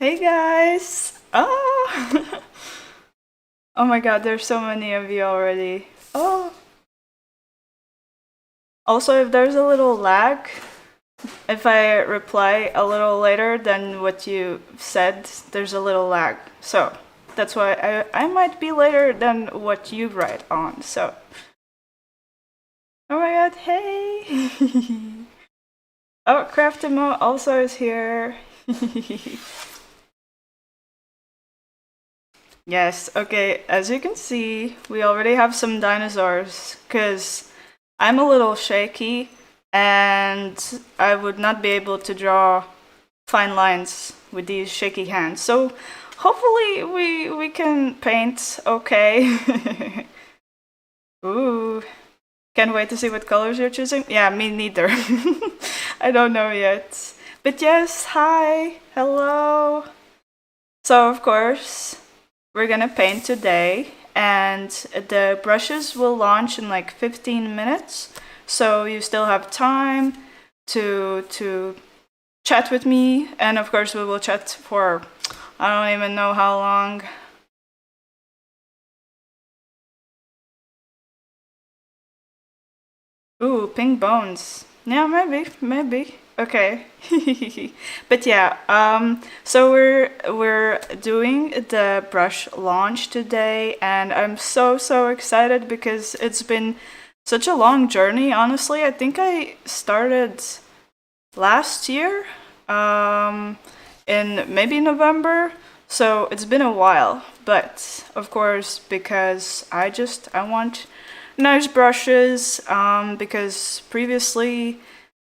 Hey guys! Oh! Oh my god, there's so many of you already. Oh! Also, if there's a little lag, if I reply a little later than what you said, there's a little lag. So, that's why I might be later than what you write on, so. Oh my god, hey! Oh, Craftimo also is here. Yes, okay, as you can see, we already have some dinosaurs, because I'm a little shaky, and I would not be able to draw fine lines with these shaky hands. So hopefully we can paint okay. Ooh, can't wait to see what colors you're choosing. Yeah, me neither. I don't know yet. But yes, hi, hello. So of course, we're gonna paint today, and the brushes will launch in like 15 minutes, so you still have time to chat with me, and of course we will chat for I don't even know how long. Ooh, pink bones. Yeah, maybe. Okay. But yeah, so we're doing the brush launch today, and I'm so excited because it's been such a long journey, honestly. I think I started last year, in maybe November. So it's been a while, but of course, because I want nice brushes, because previously,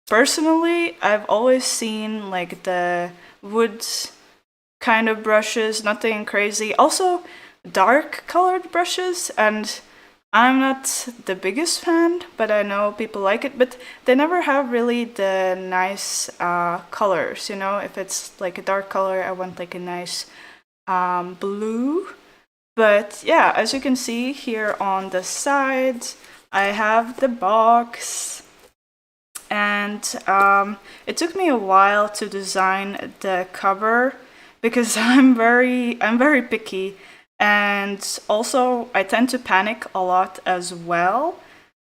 personally, I've always seen like the wood kind of brushes, nothing crazy. Also, dark colored brushes, and I'm not the biggest fan, but I know people like it. But they never have really the nice colors, you know? If it's like a dark color, I want like a nice blue. But yeah, as you can see here on the side, I have the box, and it took me a while to design the cover because I'm very picky, and also I tend to panic a lot as well,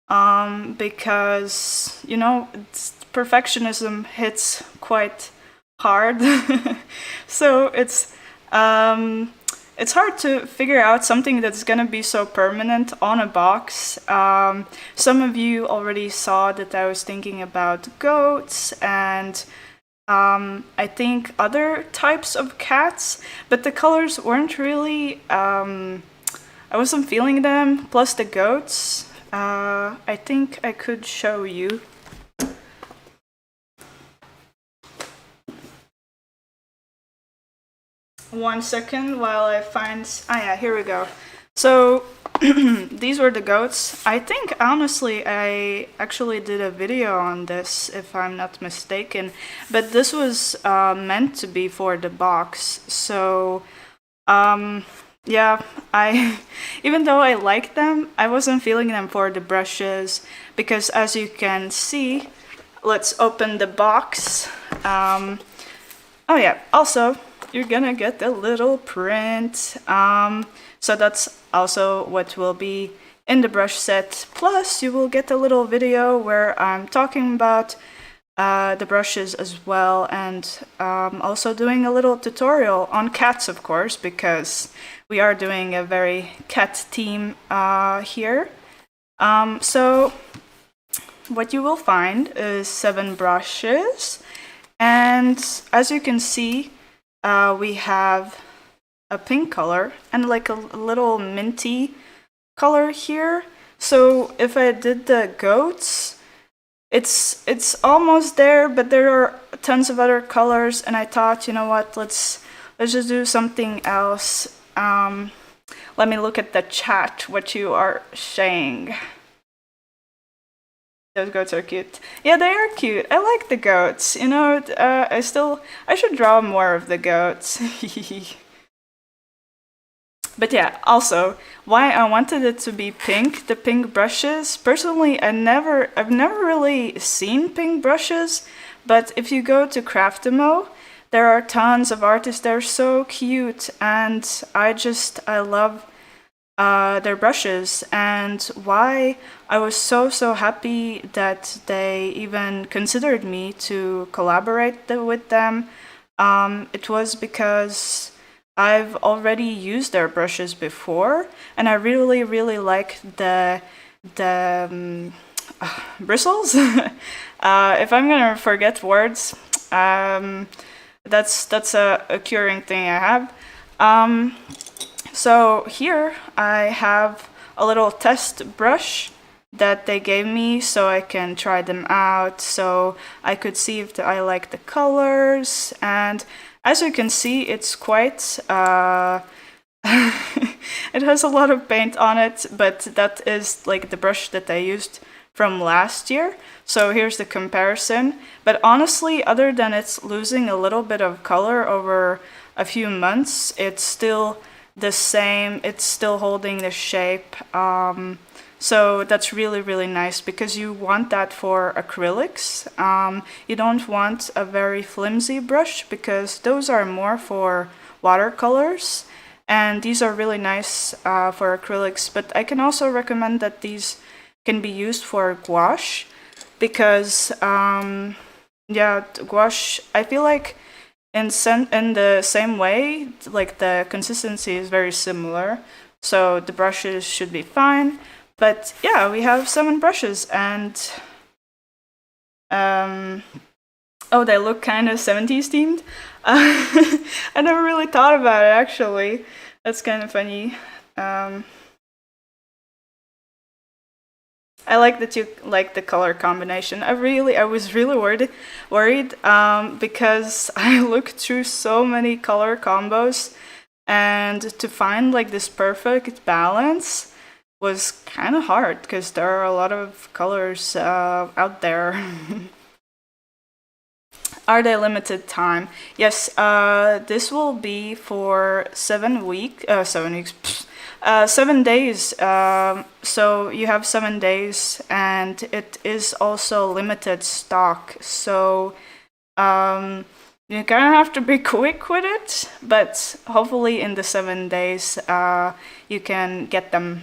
because you know perfectionism hits quite hard. So it's hard to figure out something that's gonna be so permanent on a box. Some of you already saw that I was thinking about goats and I think other types of cats, but the colors weren't really. I wasn't feeling them. Plus the goats. I think I could show you. One second while I find. Ah, yeah, here we go. So these were the goats. I think honestly, I actually did a video on this, if I'm not mistaken. But this was meant to be for the box. So yeah, I even though I like them, I wasn't feeling them for the brushes because, as you can see, let's open the box. Oh yeah, also you're gonna get a little print. So that's also what will be in the brush set. Plus, you will get a little video where I'm talking about the brushes as well, and also doing a little tutorial on cats, of course, because we are doing a very cat theme here. So what you will find is 7 brushes, and as you can see, we have a pink color and like a little minty color here. So if I did the goats, it's almost there, but there are tons of other colors, and I thought, you know what, let's just do something else. Let me look at the chat, what you are saying. Those goats are cute. Yeah, they are cute. I like the goats. You know, I should draw more of the goats. But yeah, also, why I wanted it to be pink, the pink brushes. Personally, I've never really seen pink brushes, but if you go to Craftimo, there are tons of artists. They're so cute, and I love their brushes, and why I was so happy that they even considered me to collaborate with them. It was because I've already used their brushes before, and I really like the bristles. If I'm gonna forget words, that's a curing thing I have. So here I have a little test brush that they gave me so I can try them out, so I could see if I like the colors. And as you can see, it's quite it has a lot of paint on it, but that is like the brush that I used from last year. So here's the comparison. But honestly, other than it's losing a little bit of color over a few months, it's still the same. It's still holding the shape. So that's really nice, because you want that for acrylics. You don't want a very flimsy brush, because those are more for watercolors, and these are really nice for acrylics. But I can also recommend that these can be used for gouache, because yeah, gouache, I feel like in the same way, like the consistency is very similar, so the brushes should be fine. But yeah, we have 7 brushes, and oh, they look kind of 70s themed. I never really thought about it, actually. That's kind of funny. I like that you like the color combination. I was really worried because I looked through so many color combos, and to find like this perfect balance was kind of hard, because there are a lot of colors out there. Are they limited time? Yes, this will be for 7 weeks, 7 days. So you have 7 days, and it is also limited stock. So you kind of have to be quick with it, but hopefully in the 7 days you can get them.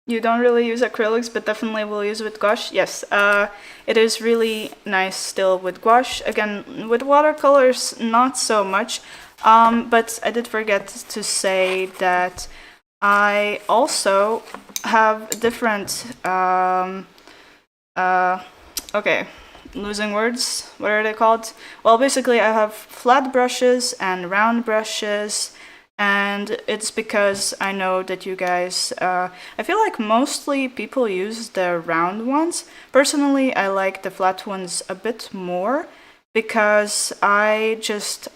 You don't really use acrylics, but definitely will use with gouache. Yes, it is really nice still with gouache. Again, with watercolors, not so much. But I did forget to say that I also have different. Okay, losing words. What are they called? Well, basically, I have flat brushes and round brushes, and it's because I know that you guys, I feel like mostly people use the round ones. Personally, I like the flat ones a bit more, because I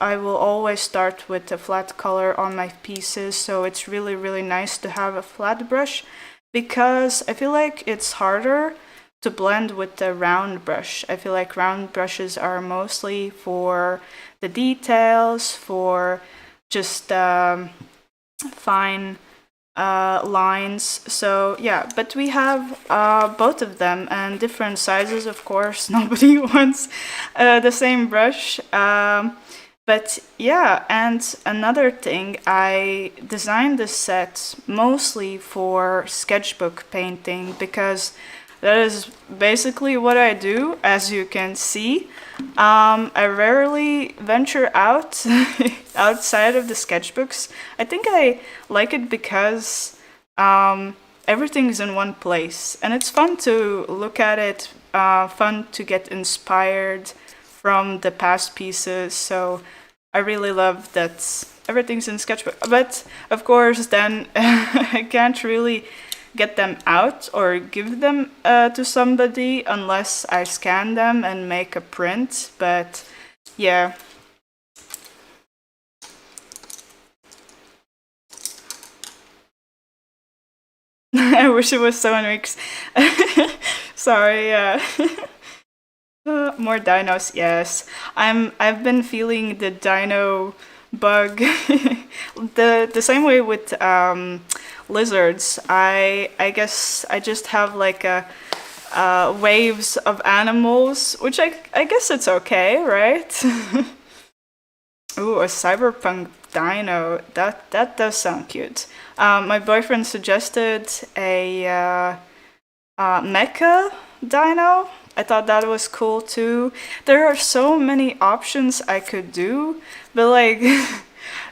will always start with a flat color on my pieces, so it's really nice to have a flat brush, because I feel like it's harder to blend with the round brush. I feel like round brushes are mostly for the details, for just fine lines. So yeah, but we have both of them, and different sizes, of course. Nobody wants the same brush. But yeah, and another thing, I designed this set mostly for sketchbook painting, because that is basically what I do, as you can see. I rarely venture out outside of the sketchbooks. I think I like it because everything's in one place, and it's fun to look at it, fun to get inspired from the past pieces. So I really love that everything's in sketchbook. But of course, then I can't really get them out or give them to somebody unless I scan them and make a print. But yeah. I wish it was 7 weeks. Sorry, yeah. More dinos, yes. I've been feeling the dino bug the same way with lizards. I guess I just have like a waves of animals, which I guess it's okay, right? Ooh, a cyberpunk dino. That does sound cute. My boyfriend suggested a mecha dino. I thought that was cool too. There are so many options I could do, but like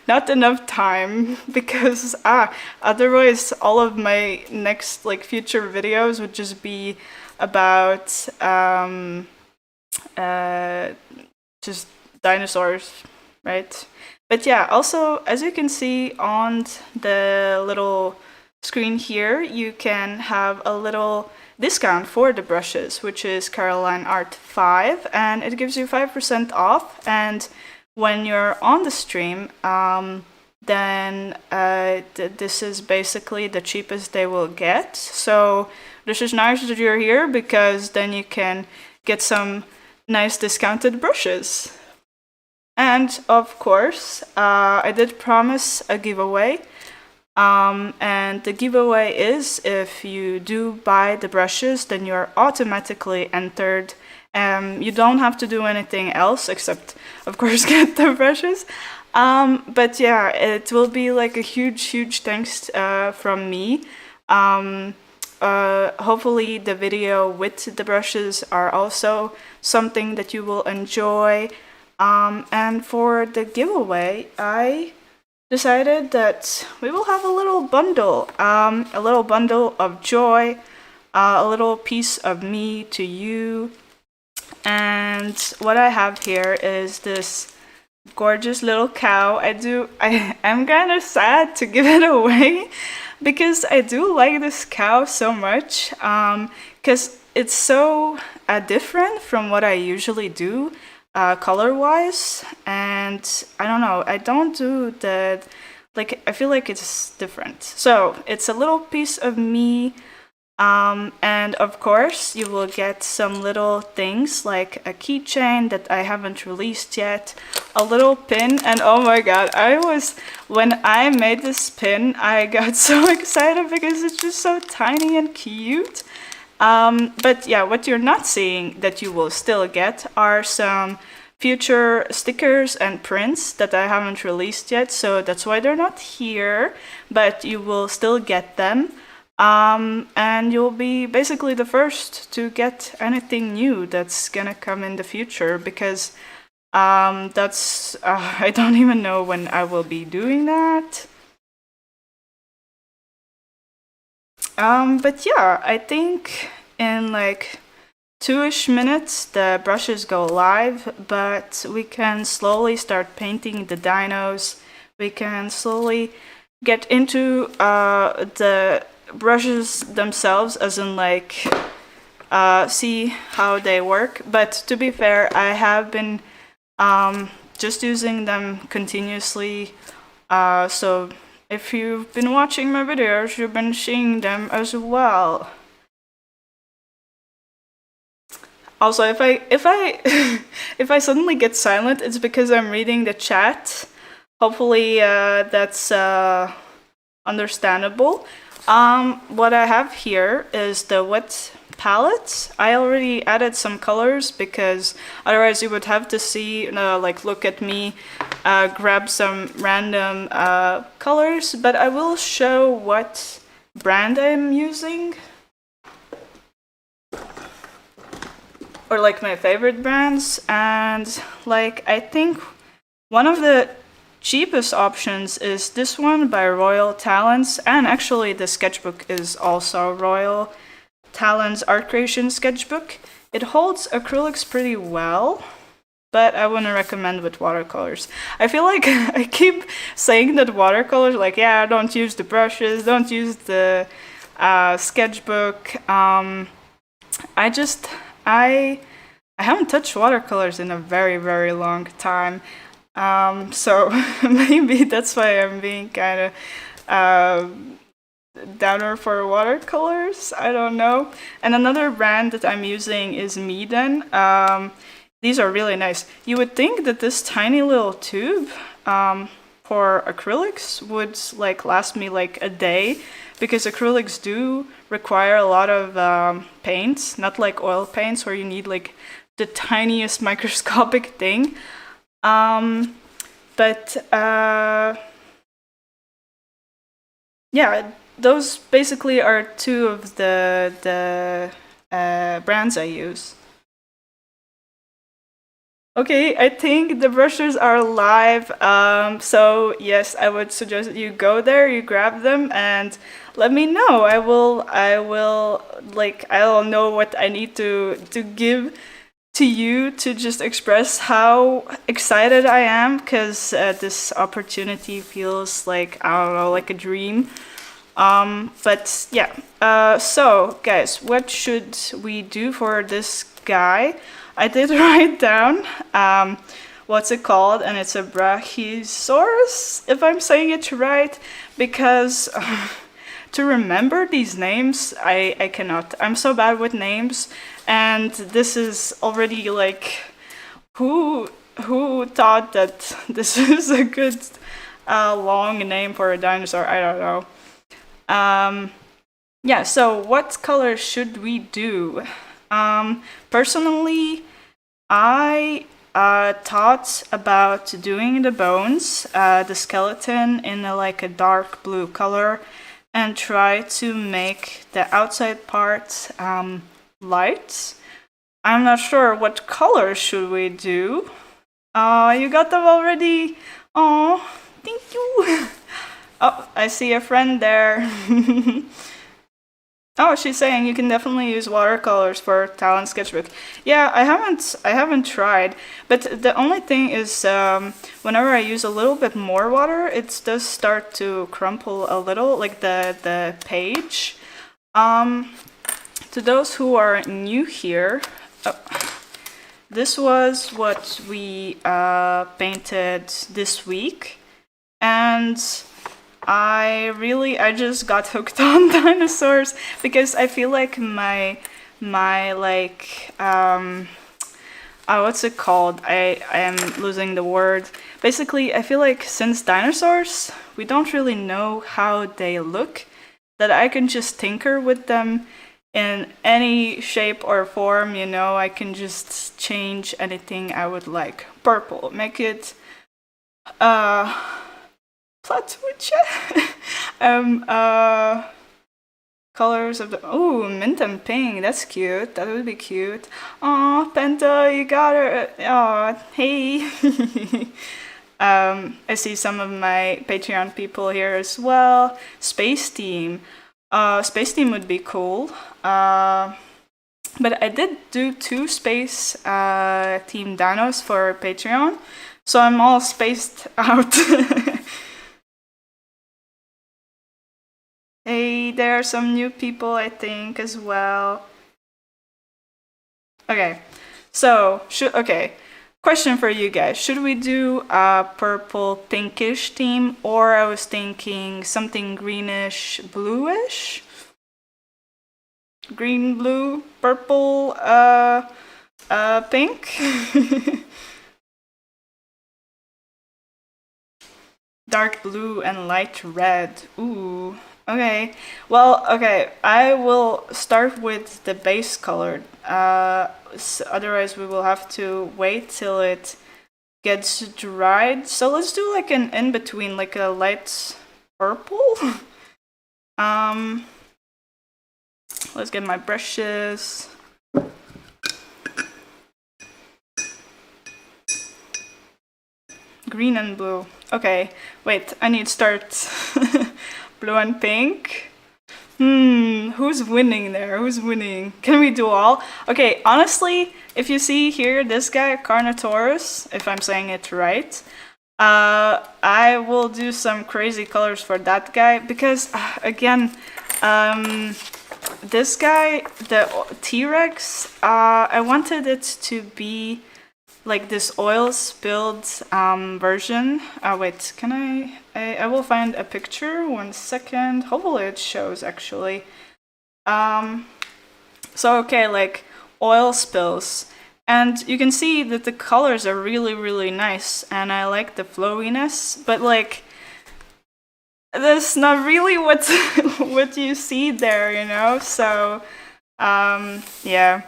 not enough time because otherwise all of my next like future videos would just be about uh just dinosaurs, right? But yeah, also as you can see on the little screen here, you can have a little discount for the brushes, which is karo.lineart 5, and it gives you 5% off. And when you're on the stream, then this is basically the cheapest they will get. So this is nice that you're here because then you can get some nice discounted brushes. And of course, I did promise a giveaway. And the giveaway is if you do buy the brushes, then you're automatically entered. You don't have to do anything else except, of course, get the brushes. But yeah, it will be like a huge thanks from me. Hopefully the video with the brushes are also something that you will enjoy. And for the giveaway, I decided that we will have a little bundle of joy, a little piece of me to you. And what I have here is this gorgeous little cow. I'm kind of sad to give it away because I do like this cow so much, because it's so different from what I usually do color wise, and I don't know, I don't do the like, I feel like it's different. So it's a little piece of me, and of course you will get some little things like a keychain that I haven't released yet, a little pin, and oh my god, when I made this pin I got so excited because it's just so tiny and cute. But yeah, what you're not seeing that you will still get are some future stickers and prints that I haven't released yet, so that's why they're not here, but you will still get them. And you'll be basically the first to get anything new that's gonna come in the future, because that's I don't even know when I will be doing that. But yeah, I think in like 2-ish minutes the brushes go live, but we can slowly start painting the dinos. We can slowly get into the brushes themselves, as in like see how they work. But to be fair, I have been just using them continuously, so if you've been watching my videos, you've been seeing them as well. Also, if I if I suddenly get silent, it's because I'm reading the chat. Hopefully, that's understandable. What I have here is the wet palette. I already added some colors because otherwise you would have to see, like, look at me grab some random colors. But I will show what brand I'm using, or like my favorite brands. And like, I think one of the cheapest options is this one by Royal Talents, and actually the sketchbook is also Royal Talents Art Creation Sketchbook. It holds acrylics pretty well, but I wouldn't recommend with watercolors. I feel like I keep saying that watercolors, like, yeah, don't use the brushes, don't use the sketchbook. I haven't touched watercolors in a very long time. So maybe that's why I'm being kind of downer for watercolors. I don't know. And another brand that I'm using is Meeden. These are really nice. You would think that this tiny little tube for acrylics would like last me like a day, because acrylics do require a lot of paints, not like oil paints where you need like the tiniest microscopic thing. Yeah, those basically are two of the brands I use. Okay, I think the brushes are live. So yes, I would suggest that you go there, you grab them, and let me know. I will like I'll know what I need to give to you to just express how excited I am, because this opportunity feels like, I don't know, like a dream. But yeah, so guys, what should we do for this guy? I did write down what's it called, and it's a brachiosaurus, if I'm saying it right, because to remember these names, I cannot. I'm so bad with names, and this is already like, who thought that this is a good long name for a dinosaur? I don't know. Yeah, so what color should we do? Personally, I thought about doing the bones, the skeleton in like a dark blue color, and try to make the outside part light. I'm not sure what color should we do. You got them already? Oh, thank you. Oh, I see a friend there. Oh, she's saying you can definitely use watercolors for talent sketchbook. Yeah, I haven't tried, but the only thing is, whenever I use a little bit more water, it does start to crumple a little, like the page. To those who are new here, this was what we painted this week, and I just got hooked on dinosaurs, because I feel like my like what's it called? I am losing the word. Basically, I feel like since dinosaurs, we don't really know how they look, that I can just tinker with them in any shape or form, you know. I can just change anything I would like. Purple, make it Platucha. Colors of the, oh, mint and pink, that's cute, that would be cute. Aw, Penta, you got her. Aw, hey. I see some of my Patreon people here as well. Space Team. Space Team would be cool. But I did do 2 Space Team dinos for Patreon, so I'm all spaced out. Hey, there are some new people, I think, as well. Okay, so, question for you guys. Should we do a purple pinkish theme, or I was thinking something greenish, bluish? Green, blue, purple, pink? Dark blue and light red. Ooh. Okay, well, okay, I will start with the base color. Otherwise we will have to wait till it gets dried. So let's do like an in-between, like a light purple. Let's get my brushes. Green and blue. Okay, wait, I need to start. Blue and pink. Who's winning there? Who's winning? Can we do all? Okay, honestly, if you see here, this guy, Carnotaurus, if I'm saying it right, I will do some crazy colors for that guy, because, again, this guy, the T-Rex, I wanted it to be like this oil spilled version. Wait, can I I will find a picture. 1 second. Hopefully it shows actually. So okay, like oil spills. And you can see that the colors are really, really nice, and I like the flowiness, but like that's not really what what you see there, you know? So yeah,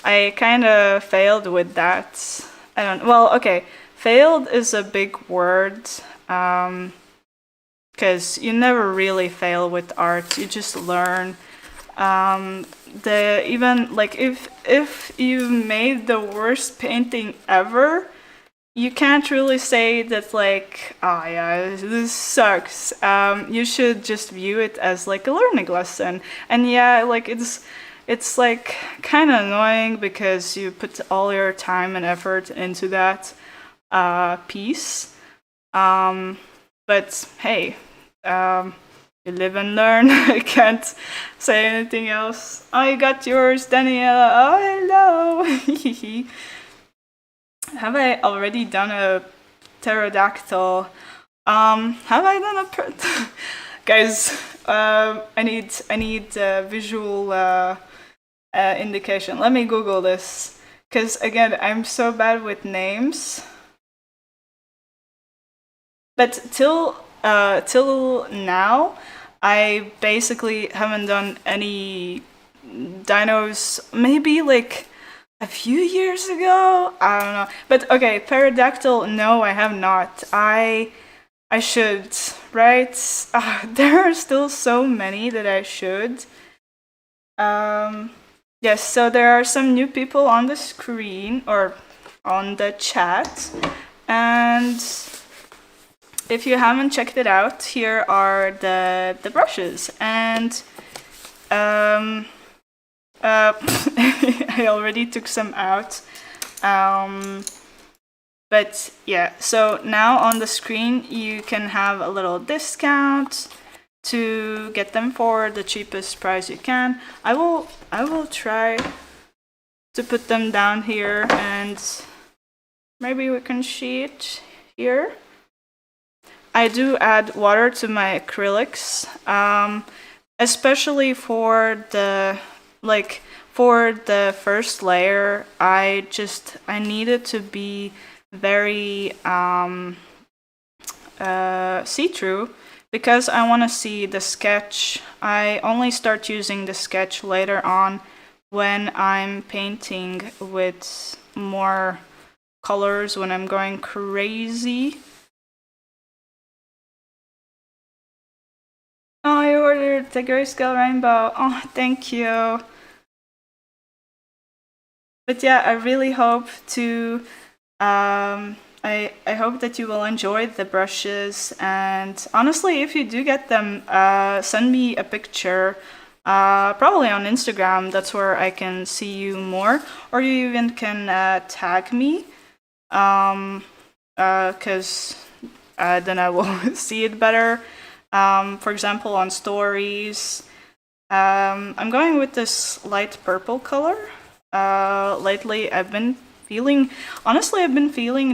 I kind of failed with that. I don't, well, okay, failed is a big word, because you never really fail with art, you just learn. Even like if you made the worst painting ever, you can't really say that like, oh yeah, this sucks. You should just view it as like a learning lesson. And yeah, like it's like kind of annoying because you put all your time and effort into that piece. But hey, you live and learn. I can't say anything else. Oh, you got yours, Daniela. Oh, hello. Have I already done a pterodactyl? Have I done a guys? I need visual indication. Let me Google this, because again, I'm so bad with names. But till now, I basically haven't done any dinos. Maybe like a few years ago. I don't know. But okay, pterodactyl. No, I have not. I should, right? There are still so many that I should. Yes. So there are some new people on the screen or on the chat, and if you haven't checked it out, here are the brushes, and I already took some out. But yeah, so now on the screen you can have a little discount to get them for the cheapest price you can. I will try to put them down here, and maybe we can see it here. I do add water to my acrylics, especially for the first layer. I need it to be very see-through, because I want to see the sketch. I only start using the sketch later on when I'm painting with more colors, when I'm going crazy. Oh, I ordered the grayscale rainbow. Oh, thank you. But yeah, I really hope to I hope that you will enjoy the brushes, and honestly, if you do get them, send me a picture, probably on Instagram. That's where I can see you more, or you even can tag me, because then I will see it better. For example, on stories. I'm going with this light purple color. Lately, I've been feeling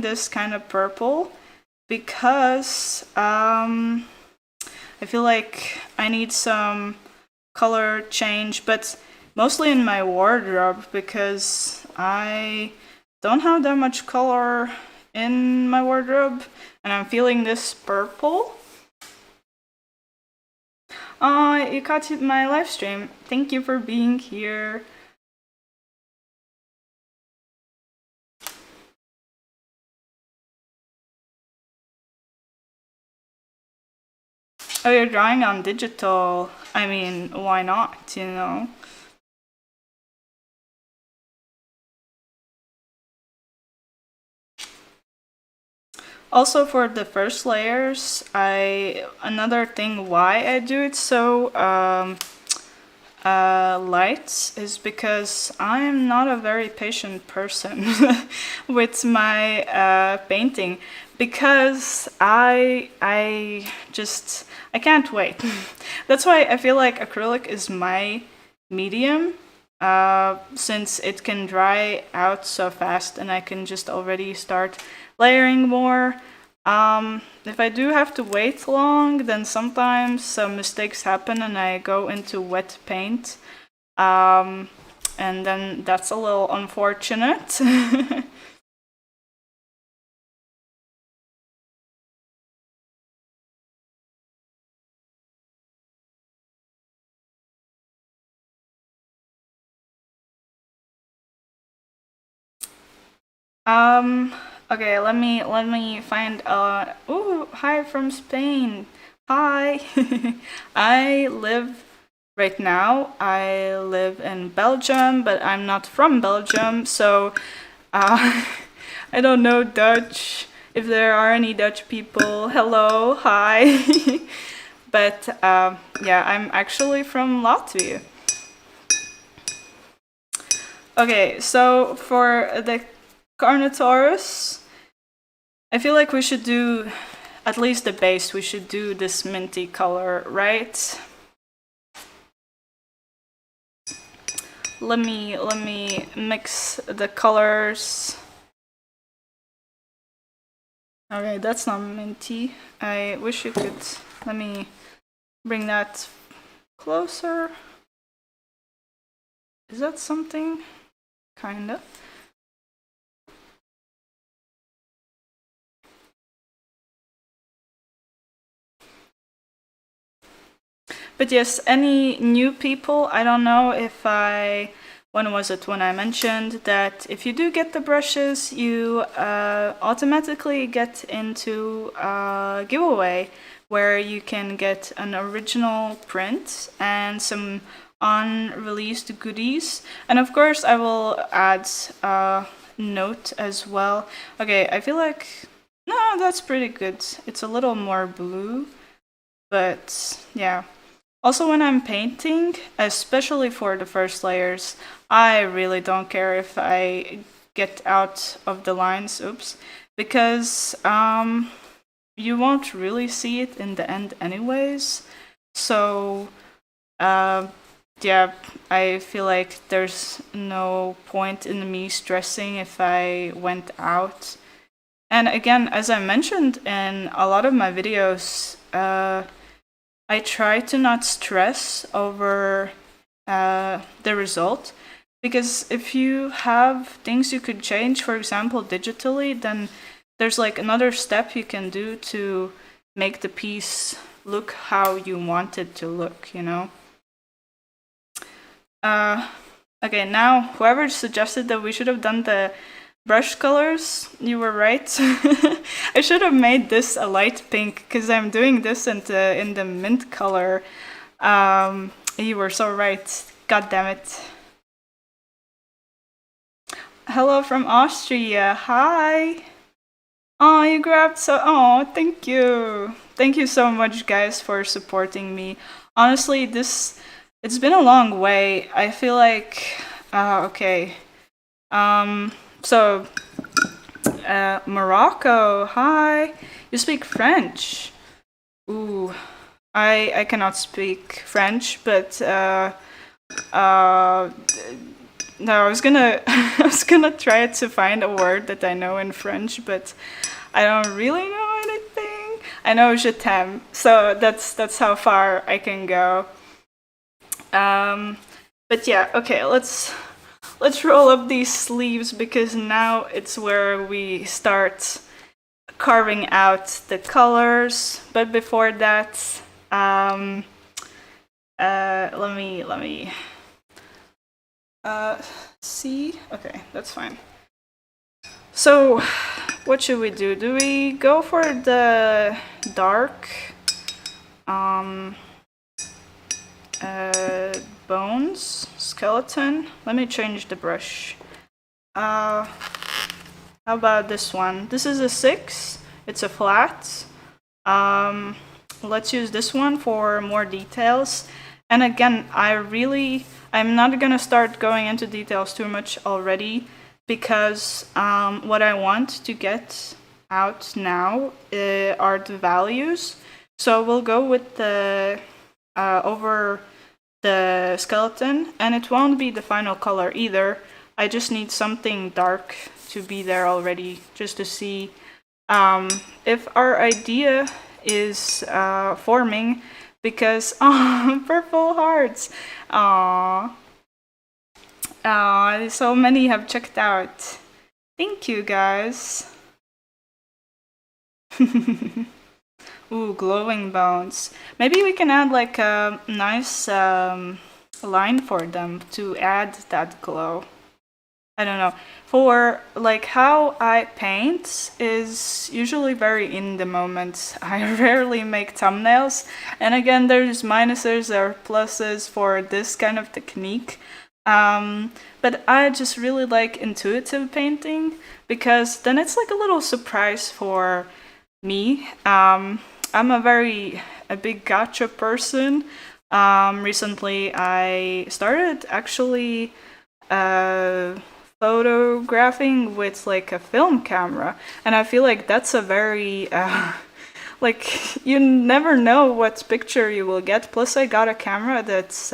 this kind of purple because I feel like I need some color change, but mostly in my wardrobe, because I don't have that much color in my wardrobe, and I'm feeling this purple. Oh, you caught my live stream. Thank you for being here. Oh, you're drawing on digital. I mean, why not, you know? Also, for the first layers, another thing why I do it so light is because I am not a very patient person with my painting, because I can't wait. That's why I feel like acrylic is my medium, since it can dry out so fast and I can just already start layering more. If I do have to wait long, then sometimes some mistakes happen and I go into wet paint. And then that's a little unfortunate. Um, okay, let me find ooh, hi from Spain. Hi. Right now I live in Belgium, but I'm not from Belgium, so uh I don't know Dutch. If there are any Dutch people, hello, hi. But yeah, I'm actually from Latvia. Okay, so for the Carnotaurus, I feel like we should do at least the base. We should do this minty color, right? Let me mix the colors. Okay, that's not minty. I wish you could. Let me bring that closer. Is that something? Kinda. But yes, any new people, I don't know if when was it when I mentioned that if you do get the brushes, you automatically get into a giveaway where you can get an original print and some unreleased goodies. And of course, I will add a note as well. Okay, I feel like, no, that's pretty good. It's a little more blue, but yeah. Also, when I'm painting, especially for the first layers, I really don't care if I get out of the lines, oops, because you won't really see it in the end anyways. So, yeah, I feel like there's no point in me stressing if I went out. And again, as I mentioned in a lot of my videos, I try to not stress over the result, because if you have things you could change, for example, digitally, then there's like another step you can do to make the piece look how you want it to look, you know? Okay, now whoever suggested that we should have done the brush colors, you were right. I should have made this a light pink because I'm doing this in the mint color. You were so right. God damn it. Hello from Austria. Hi. Oh, you grabbed so. Oh, thank you. Thank you so much, guys, for supporting me. Honestly, it's been a long way. I feel like. Okay. So Morocco, hi. You speak French. Ooh, I cannot speak French, but uh, no, I was gonna I was gonna try to find a word that I know in French, but I don't really know anything. I know je t'aime, so that's how far I can go. But yeah, okay, let's roll up these sleeves because now it's where we start carving out the colors. But before that, let me see. Okay, that's fine. So, what should we do? Do we go for the dark bones skeleton? Let me change the brush. How about this one? This is a 6. It's a flat. Let's use this one for more details. And again, I'm not gonna start going into details too much already because what I want to get out now are the values. So we'll go with the over the skeleton, and it won't be the final color either. I just need something dark to be there already, just to see if our idea is forming, because oh, purple hearts. Aww. So many have checked out. Thank you, guys. Ooh, glowing bones. Maybe we can add like a nice line for them to add that glow. I don't know. For like how I paint is usually very in the moment. I rarely make thumbnails. And again, there's minuses, there are pluses for this kind of technique. But I just really like intuitive painting because then it's like a little surprise for me. I'm a big gacha person. Recently I started actually photographing with like a film camera, and I feel like that's a very like you never know what picture you will get. Plus I got a camera that's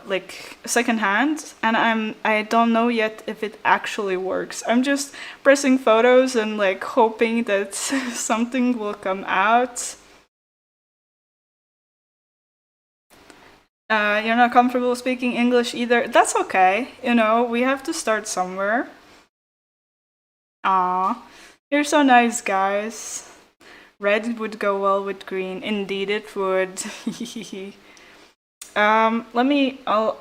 like secondhand, and I don't know yet if it actually works. I'm just pressing photos and like hoping that something will come out. You're not comfortable speaking English either. That's okay. You know, we have to start somewhere. Aw, you're so nice, guys. Red would go well with green. Indeed, it would. I'll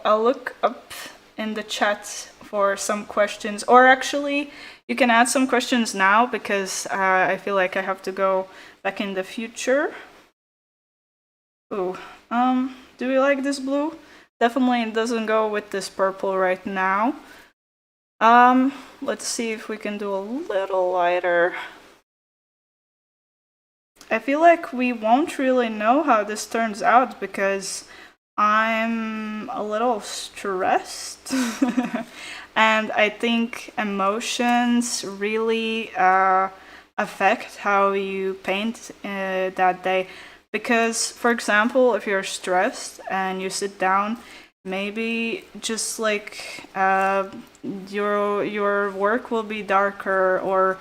look up in the chat for some questions, or actually, you can add some questions now because I feel like I have to go back in the future. Ooh, do we like this blue? Definitely it doesn't go with this purple right now. Let's see if we can do a little lighter. I feel like we won't really know how this turns out because I'm a little stressed. And I think emotions really affect how you paint that day. Because, for example, if you're stressed and you sit down, maybe just like your work will be darker, or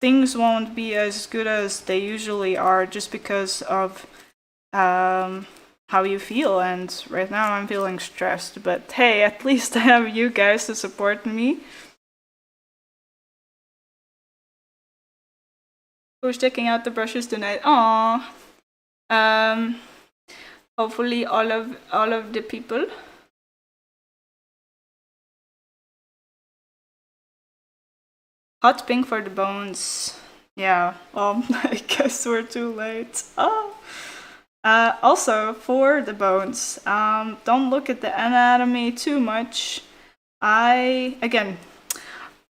things won't be as good as they usually are, just because of how you feel. And right now I'm feeling stressed, but hey, at least I have you guys to support me. Who's checking out the brushes tonight? Aww. Hopefully all of the people. Hot pink for the bones. Yeah, well, I guess we're too late. Oh. Also, for the bones, don't look at the anatomy too much. Again,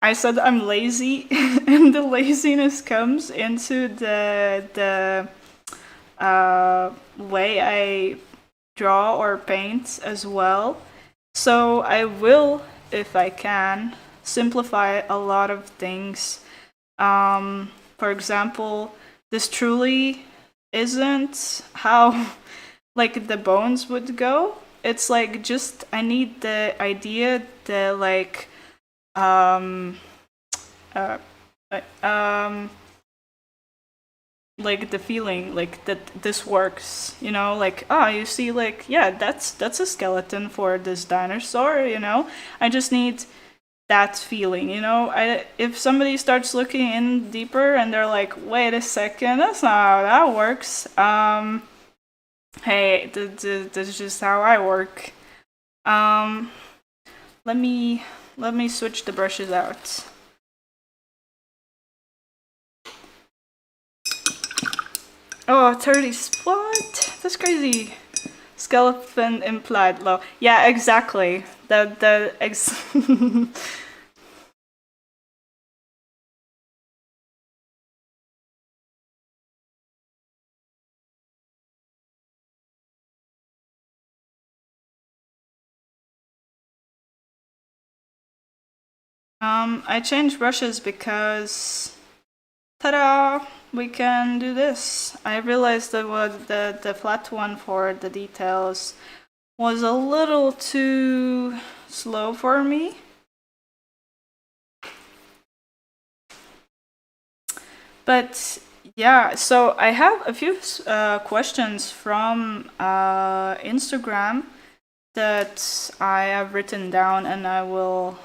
I said I'm lazy, and the laziness comes into the way I draw or paint as well. So I will, if I can, simplify a lot of things. For example, this truly isn't how like the bones would go. It's like just I need the idea, the like uh, like the feeling like that this works, you know, like you see, like, yeah, that's a skeleton for this dinosaur, you know. I just need that feeling, you know. If somebody starts looking in deeper and they're like, wait a second, that's not how that works, hey, this is just how I work. Let me switch the brushes out. Oh, 30, what? That's crazy. Skeleton implied low. Yeah, exactly. I changed brushes because, ta-da, we can do this. I realized that what the flat one for the details was a little too slow for me. But yeah, so I have a few questions from Instagram that I have written down, and I will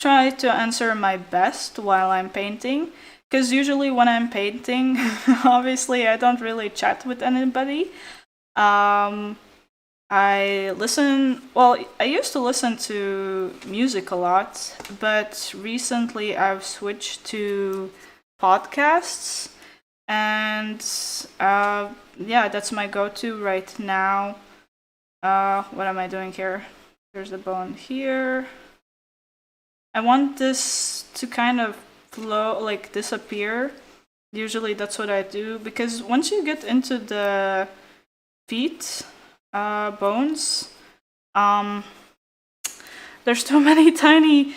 try to answer my best while I'm painting. Because usually when I'm painting, obviously I don't really chat with anybody. Um, I used to listen to music a lot, but recently I've switched to podcasts, and yeah, that's my go-to right now. What am I doing here? There's the bone here. I want this to kind of flow, like disappear. Usually that's what I do, because once you get into the feet bones, um, there's too many tiny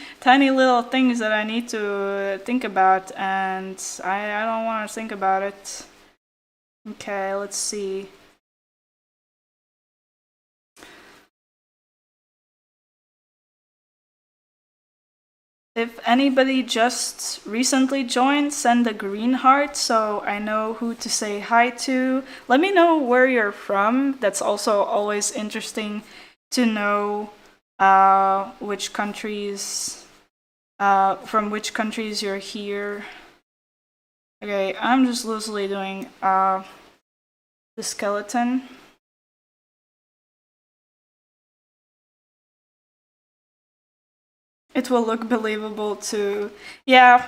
little things that I need to think about, and I don't want to think about it. Okay, let's see. If anybody just recently joined, send a green heart so I know who to say hi to. Let me know where you're from. That's also always interesting to know which countries, from which countries you're here. Okay, I'm just loosely doing the skeleton. It will look believable too. Yeah,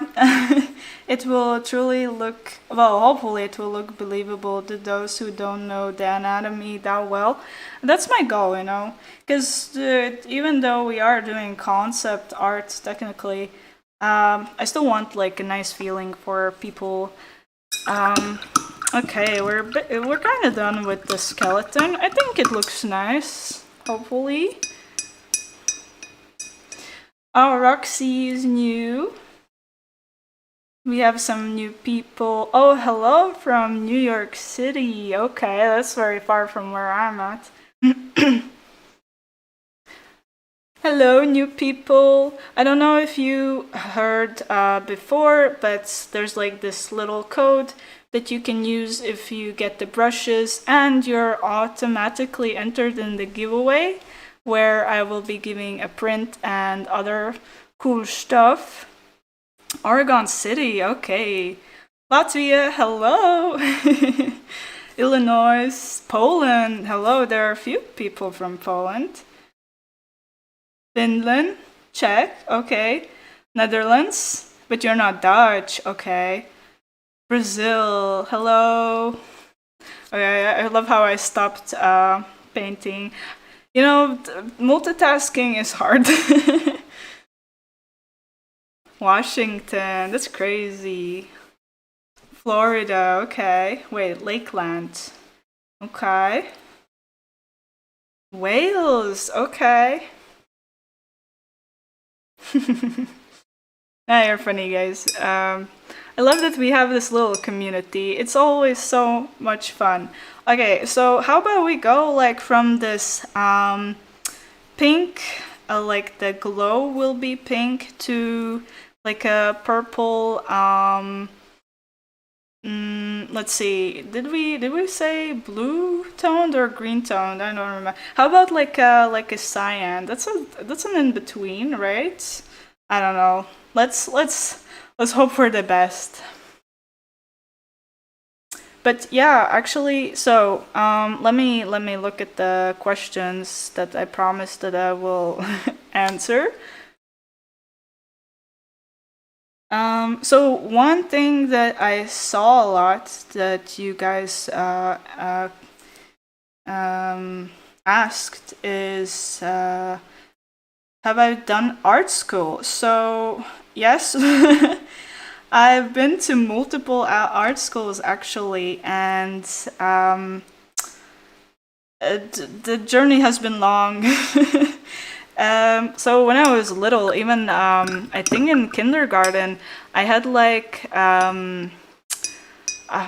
it will truly look, well, hopefully it will look believable to those who don't know the anatomy that well. That's my goal, you know, because even though we are doing concept art technically, I still want like a nice feeling for people. Okay, we're kind of done with the skeleton. I think it looks nice, hopefully. Oh, Roxy is new. We have some new people. Oh, hello from New York City. Okay, that's very far from where I'm at. Hello, new people. I don't know if you heard before, but there's like this little code that you can use if you get the brushes, and you're automatically entered in the giveaway, where I will be giving a print and other cool stuff. Oregon City, okay. Latvia, hello. Illinois, Poland, hello. There are a few people from Poland. Finland, Czech, okay. Netherlands, but you're not Dutch, okay. Brazil, hello. Okay, I love how I stopped painting. You know, multitasking is hard. Washington, that's crazy. Florida, okay. Wait, Lakeland. Okay. Wales, okay. Ah, you're funny, guys. I love that we have this little community. It's always so much fun. Okay, so how about we go like from this pink, like the glow will be pink, to like a purple. Let's see. Did we say blue toned or green toned? I don't remember. How about like a cyan? That's an in between, right? I don't know. Let's hope for the best. But yeah, actually, so let me look at the questions that I promised that I will answer. So one thing that I saw a lot that you guys asked is, have I done art school? So yes, I've been to multiple art schools actually, and the journey has been long. So when I was little, even I think in kindergarten, I had like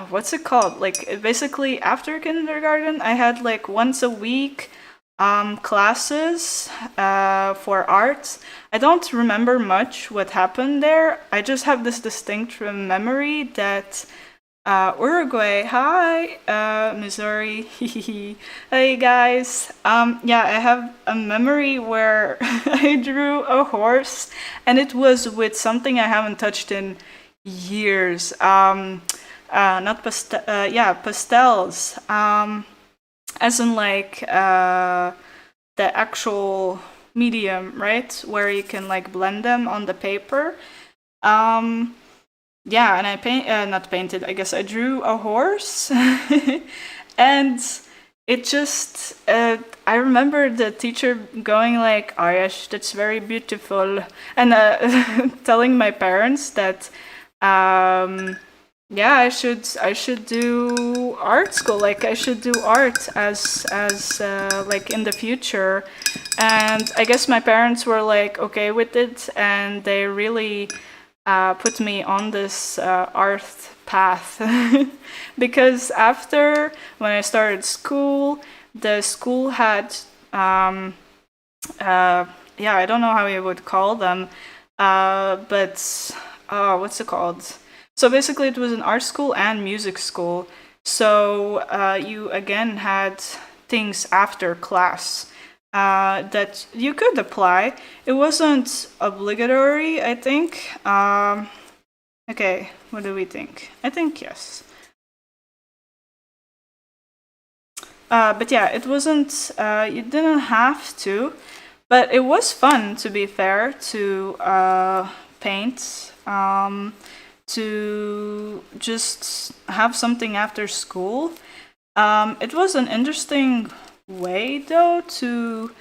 what's it called? Like basically after kindergarten, I had like once a week classes for art. I don't remember much what happened there. I just have this distinct memory that Uruguay, hi, Missouri, hey guys. Yeah, I have a memory where I drew a horse, and it was with something I haven't touched in years. Not yeah, pastels. As in like the actual medium, right, where you can like blend them on the paper. Yeah, and not painted, I guess I drew a horse. And it just I remember the teacher going like, oh yes, that's very beautiful, and telling my parents that yeah, I should do art school, like I should do art as like in the future. And I guess my parents were like okay with it, and they really put me on this art path. Because after, when I started school, the school had yeah, I don't know how you would call them, but what's it called? So basically, it was an art school and music school. So you again had things after class that you could apply. It wasn't obligatory, I think. Okay, what do we think? I think yes. But yeah, it wasn't, you didn't have to, but it was fun, to be fair, to paint, to just have something after school. It was an interesting way, though, to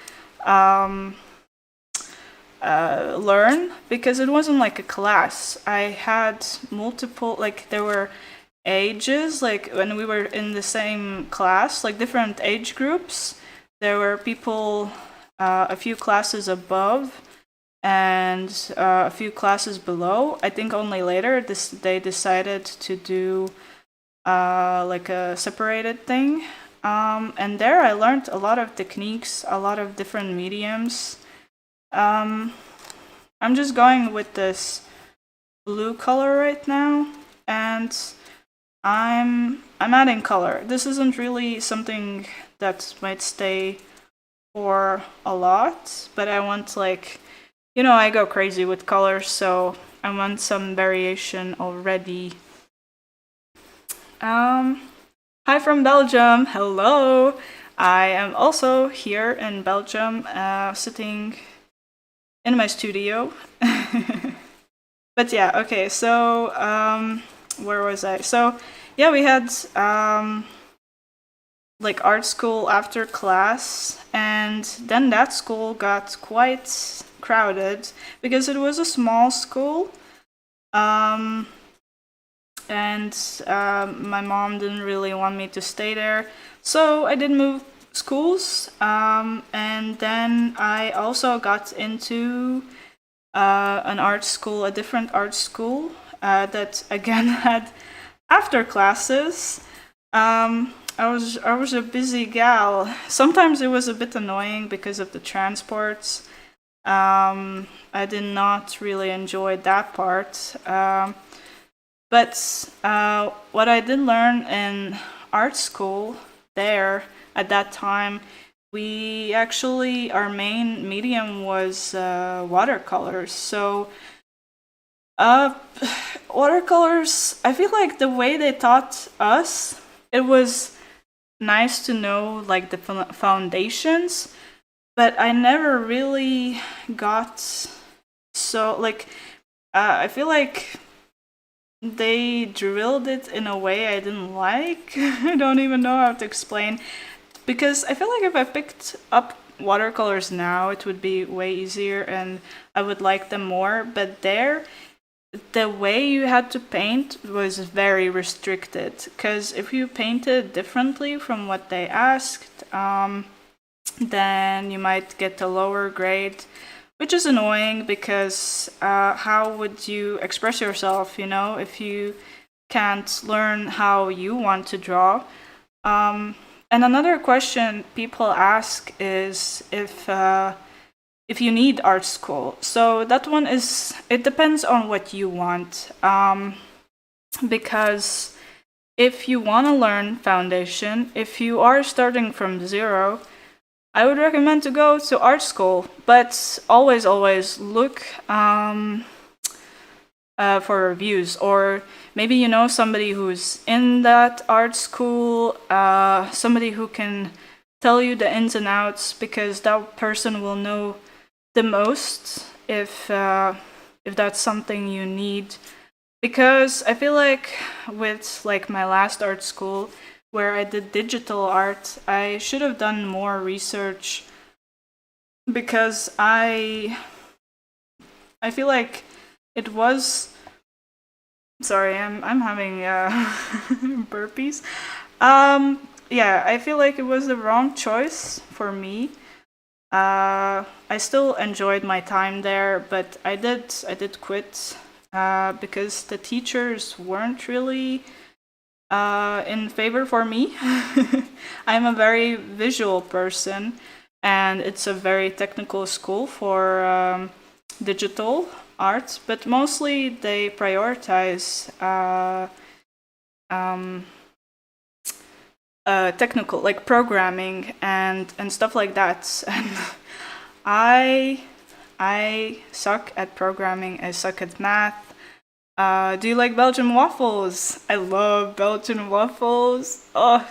learn, because it wasn't like a class. I had multiple, like, there were ages, like when we were in the same class, like different age groups. There were people a few classes above and a few classes below. I think only later they decided to do like a separated thing. And there I learned a lot of techniques, a lot of different mediums. I'm just going with this blue color right now, and I'm adding color. This isn't really something that might stay for a lot, but I want, like, you know, I go crazy with colors, so I want some variation already. Hi from Belgium. Hello. I am also here in Belgium, sitting in my studio. But yeah, okay, so where was I? So yeah, we had like art school after class, and then that school got quite crowded because it was a small school. And my mom didn't really want me to stay there, so I did move schools. And then I also got into an art school, a different art school that again had after classes. I was a busy gal. Sometimes it was a bit annoying because of the transports. I did not really enjoy that part. But what I did learn in art school there at that time, we actually, our main medium was watercolors. So watercolors, I feel like the way they taught us, it was nice to know like the foundations, but I never really got so like I feel like they drilled it in a way I didn't like. I don't even know how to explain, because I feel like if I picked up watercolors now, it would be way easier and I would like them more. But there, the way you had to paint was very restricted, because if you painted differently from what they asked, then you might get a lower grade, which is annoying because how would you express yourself, you know, if you can't learn how you want to draw? And another question people ask is if you need art school. So that one is, it depends on what you want. Because if you want to learn foundation, if you are starting from zero, I would recommend to go to art school. But always, always look for reviews, or maybe you know somebody who's in that art school, somebody who can tell you the ins and outs, because that person will know the most if that's something you need. Because I feel like with like my last art school where I did digital art, I should have done more research, because I feel like it was, sorry, I'm having burpees. Yeah, I feel like it was the wrong choice for me. I still enjoyed my time there, but I did quit because the teachers weren't really in favor for me. I'm a very visual person, and it's a very technical school for digital art, but mostly they prioritize technical, like programming and stuff like that. And I suck at programming. I suck at math. Do you like Belgian waffles? I love Belgian waffles. Oh,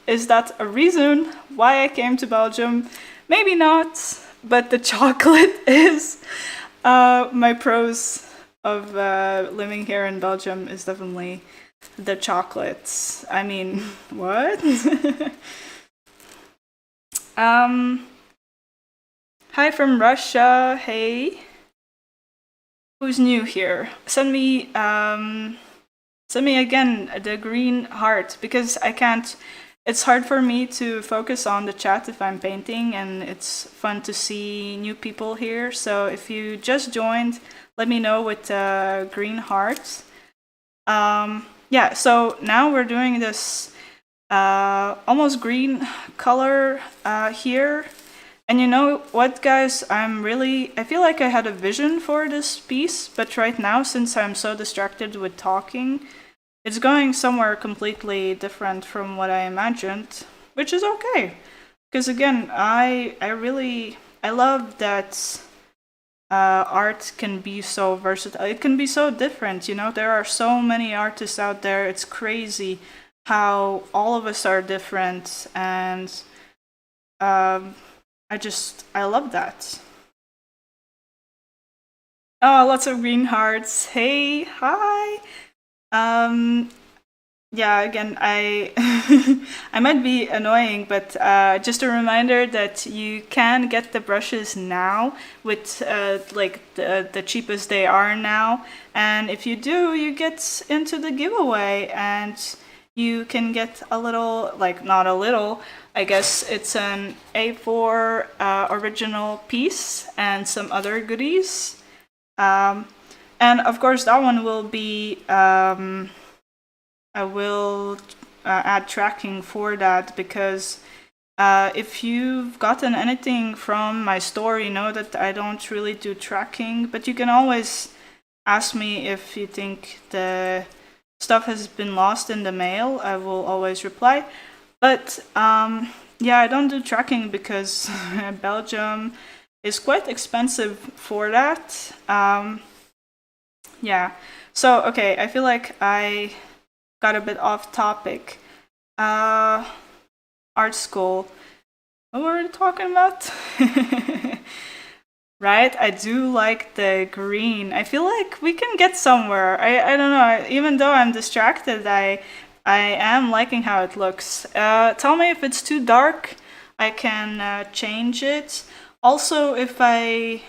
is that a reason why I came to Belgium? Maybe not, but the chocolate is. My pros of living here in Belgium is definitely the chocolates. I mean, what? Hi from Russia. Hey. Who's new here? Send me again the green heart, because I can't. It's hard for me to focus on the chat if I'm painting, and it's fun to see new people here. So if you just joined, let me know with green hearts. Yeah, so now we're doing this almost green color here. And you know what, guys? I feel like I had a vision for this piece, but right now, since I'm so distracted with talking, it's going somewhere completely different from what I imagined, which is okay. Because again, I love that art can be so versatile. It can be so different, you know? There are so many artists out there. It's crazy how all of us are different, and I love that. Oh, lots of green hearts. Hey, hi. Um, yeah, again, I I might be annoying, but just a reminder that you can get the brushes now with like the cheapest they are now, and if you do, you get into the giveaway, and you can get a little, like not a little, I guess it's an A4 original piece and some other goodies. And of course, that one will be, I will add tracking for that, because if you've gotten anything from my store, you know that I don't really do tracking, but you can always ask me if you think the stuff has been lost in the mail. I will always reply. But yeah, I don't do tracking because Belgium is quite expensive for that. Yeah. So, okay, I feel like I got a bit off topic. Art school. What were we talking about? Right? I do like the green. I feel like we can get somewhere. I don't know. Even though I'm distracted, I am liking how it looks. Tell me if it's too dark. I can change it. Also, if I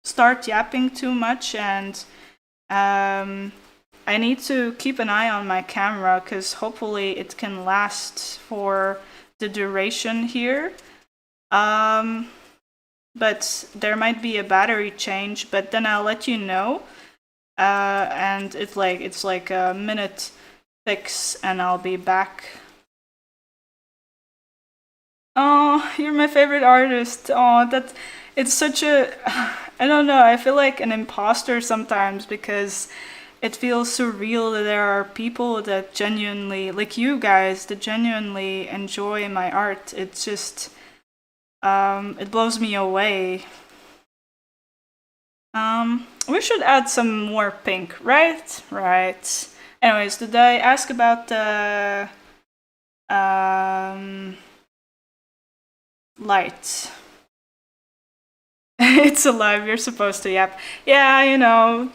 start yapping too much, and I need to keep an eye on my camera, because hopefully it can last for the duration here. But there might be a battery change, but then I'll let you know. And it's like a minute fix, and I'll be back. Oh, you're my favorite artist. Oh, that it's such a I don't know, I feel like an imposter sometimes because it feels surreal that there are people that genuinely, like you guys, that genuinely enjoy my art. It's just it blows me away. We should add some more pink, right? Right. Anyways, did I ask about the light? It's alive, you're supposed to, yep. Yeah, you know.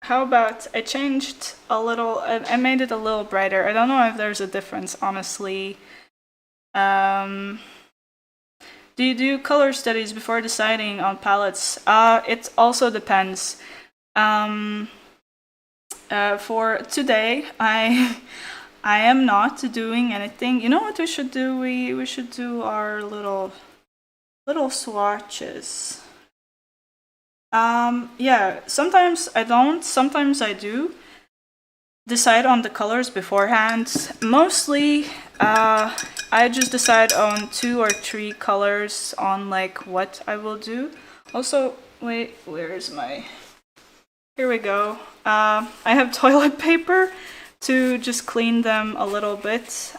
How about I changed a little, I made it a little brighter. I don't know if there's a difference, honestly. Do you do color studies before deciding on palettes? It also depends. For today, I am not doing anything. You know what we should do? We should do our little swatches. Yeah, sometimes I don't, sometimes I do decide on the colors beforehand. Mostly, I just decide on 2 or 3 colors on like what I will do. Also, wait, where is my... Here we go. I have toilet paper to just clean them a little bit.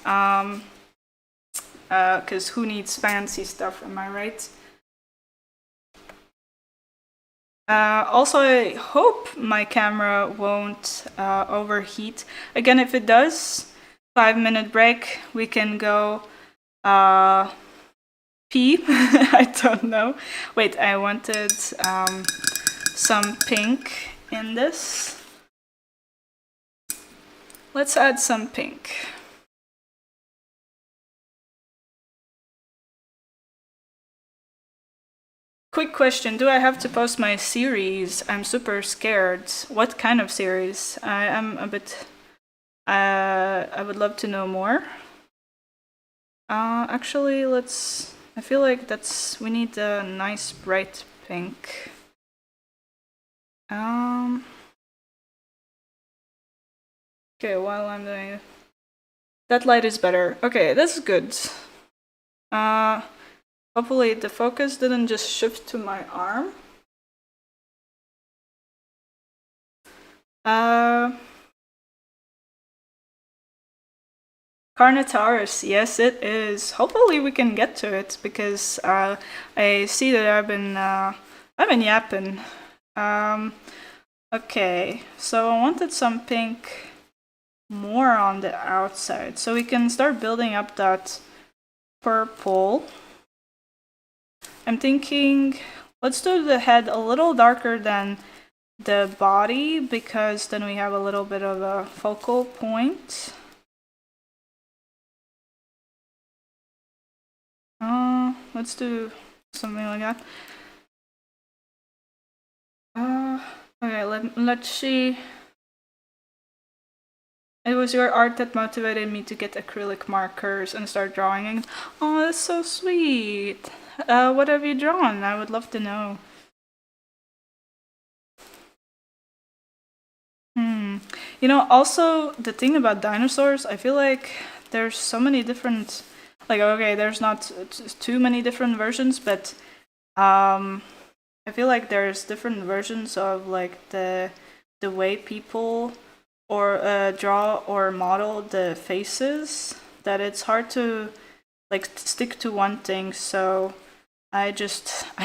Because who needs fancy stuff, am I right? Also, I hope my camera won't overheat. Again, if it does, 5-minute break, we can go pee. I don't know. Wait, I wanted some pink in this. Let's add some pink. Quick question, do I have to post my series? I'm super scared. What kind of series? I am a bit... I would love to know more. Actually, let's... I feel like we need a nice bright pink. Okay, while I'm doing it. That light is better. Okay, that's good. Hopefully the focus didn't just shift to my arm. Carnotaurus, yes it is. Hopefully we can get to it because I see that I've been yapping. Okay, so I wanted some pink more on the outside so we can start building up that purple. I'm thinking let's do the head a little darker than the body because then we have a little bit of a focal point. Let's do something like that. Okay, let's see. It was your art that motivated me to get acrylic markers and start drawing. Oh, that's so sweet. What have you drawn? I would love to know. You know, also the thing about dinosaurs, I feel like there's so many different, like, okay, there's not too many different versions, but I feel like there's different versions of like the way people or draw or model the faces that it's hard to like stick to one thing. So I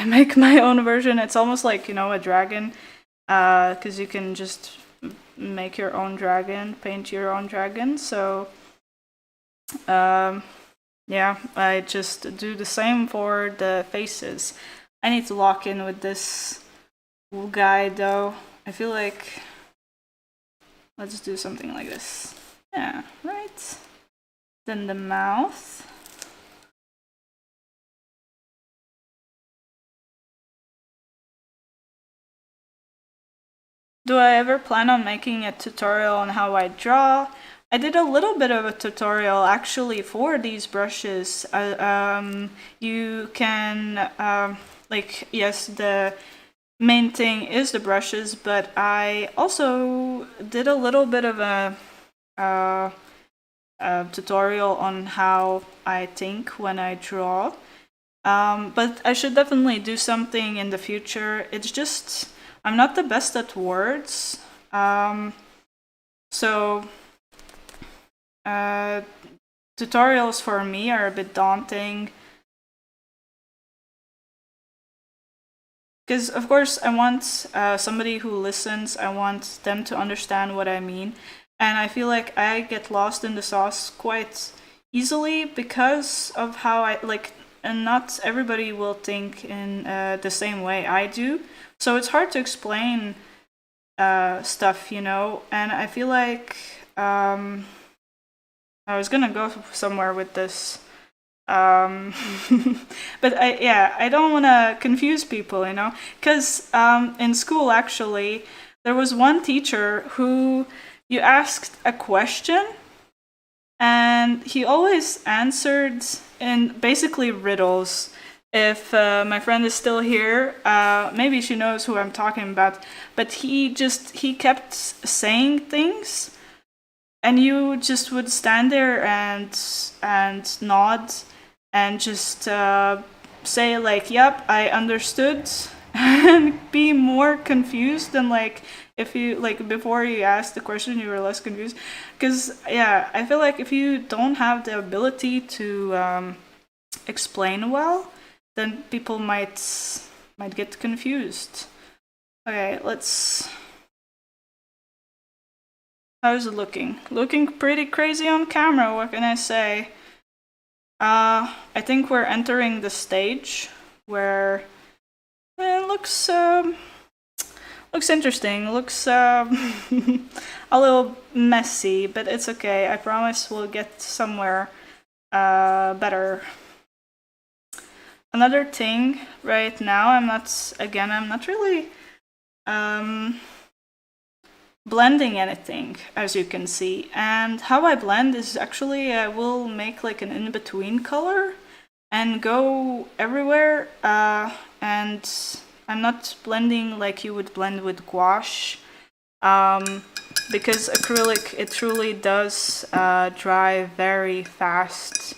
make my own version. It's almost like, you know, a dragon, because you can just make your own dragon, paint your own dragon. So yeah, I just do the same for the faces. I need to lock in with this guy though. I feel like let's do something like this. Yeah, right. Then the mouth. Do I ever plan on making a tutorial on how I draw? I did a little bit of a tutorial actually for these brushes. You can, like, yes, the main thing is the brushes, but I also did a little bit of a tutorial on how I think when I draw. But I should definitely do something in the future. It's just, I'm not the best at words. So tutorials for me are a bit daunting. Because, of course, I want somebody who listens, I want them to understand what I mean. And I feel like I get lost in the sauce quite easily because of how I like, and not everybody will think in the same way I do. So it's hard to explain stuff, you know. And I feel like I was gonna go somewhere with this. But I don't want to confuse people, you know, because in school actually there was one teacher who you asked a question and he always answered in basically riddles. If my friend is still here, maybe she knows who I'm talking about, but he kept saying things and you just would stand there and nod and just say like, yep, I understood, and be more confused than like if you like before you asked the question you were less confused. Because yeah, I feel like if you don't have the ability to explain well, then people might get confused. Okay, let's. How's it looking? Looking pretty crazy on camera, what can I say? I think we're entering the stage where it looks interesting. Looks a little messy, but it's okay. I promise we'll get somewhere better. Another thing right now, I'm not really blending anything, as you can see. And how I blend is actually I will make like an in-between color and go everywhere, and I'm not blending like you would blend with gouache, because acrylic, it truly does dry very fast.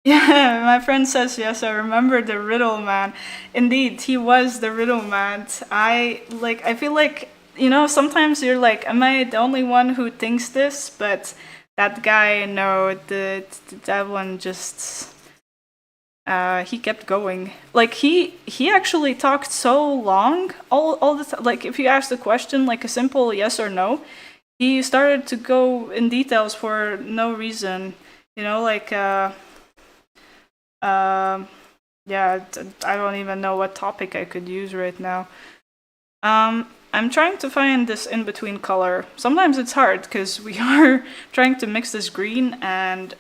Yeah, my friend says yes, I remember the riddle man. Indeed, he was the riddle man. I feel like, you know, sometimes you're like, am I the only one who thinks this? But that guy, no, that one just he kept going. Like he actually talked so long all the time. Like if you asked a question like a simple yes or no, he started to go in details for no reason. You know, like yeah, I don't even know what topic I could use right now. I'm trying to find this in-between color. Sometimes it's hard because we are trying to mix this green and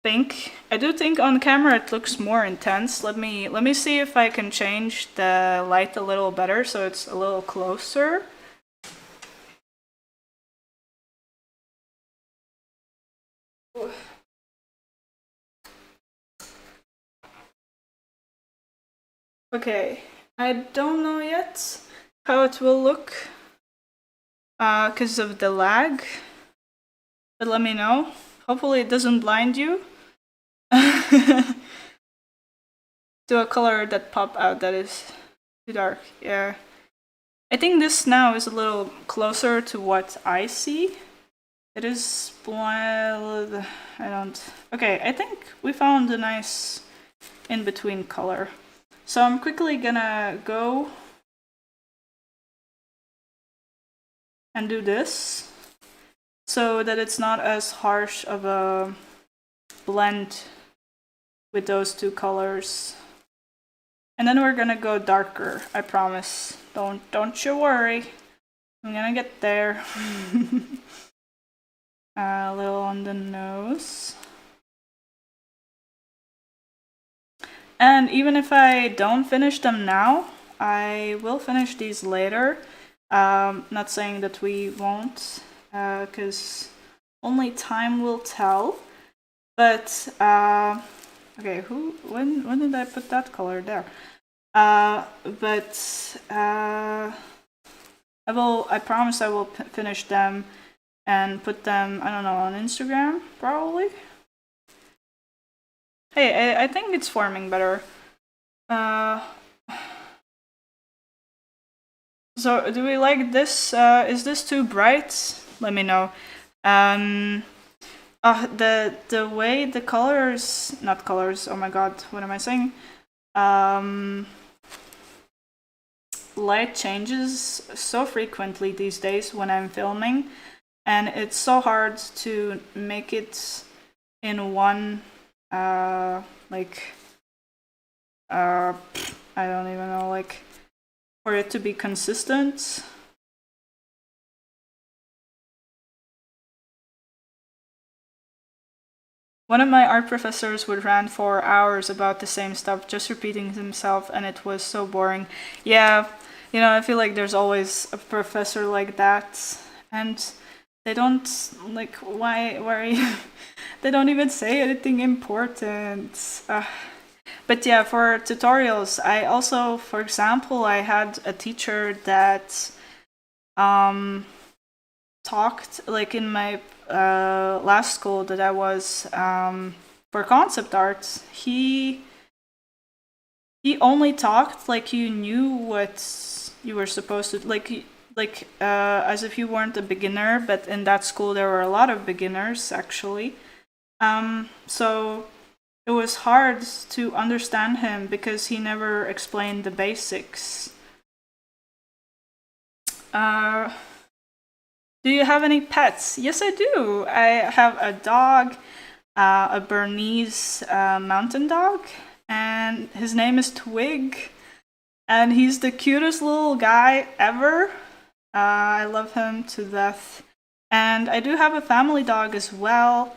pink. I do think on camera it looks more intense. Let me see if I can change the light a little better so it's a little closer. Okay, I don't know yet how it will look because of the lag, but let me know. Hopefully it doesn't blind you. To a color that pop out that is too dark. Yeah, I think this now is a little closer to what I see. It is wild. I don't. Okay, I think we found a nice in-between color. So I'm quickly gonna go and do this so that it's not as harsh of a blend with those two colors. And then we're gonna go darker, I promise. Don't you worry. I'm gonna get there. A little on the nose. And even if I don't finish them now, I will finish these later. Not saying that we won't, because only time will tell. But okay, when did I put that color there? But I promise I will finish them and put them, I don't know, on Instagram, probably. Hey, I think it's forming better. So, do we like this? Is this too bright? Let me know. The way the colors, not colors, oh my god, what am I saying? Light changes so frequently these days when I'm filming, and it's so hard to make it in one, like, I don't even know, like, for it to be consistent. One of my art professors would rant for hours about the same stuff, just repeating himself, and it was so boring. Yeah, you know, I feel like there's always a professor like that, and they don't, like, why are you, they don't even say anything important. But yeah, for tutorials, I also, for example, I had a teacher that talked, like in my last school that I was for concept art, he only talked like you knew what you were supposed to, like as if you weren't a beginner, but in that school there were a lot of beginners actually. So it was hard to understand him because he never explained the basics. Do you have any pets? Yes, I do. I have a dog, a Bernese mountain dog, and his name is Twig, and he's the cutest little guy ever. I love him to death. And I do have a family dog as well,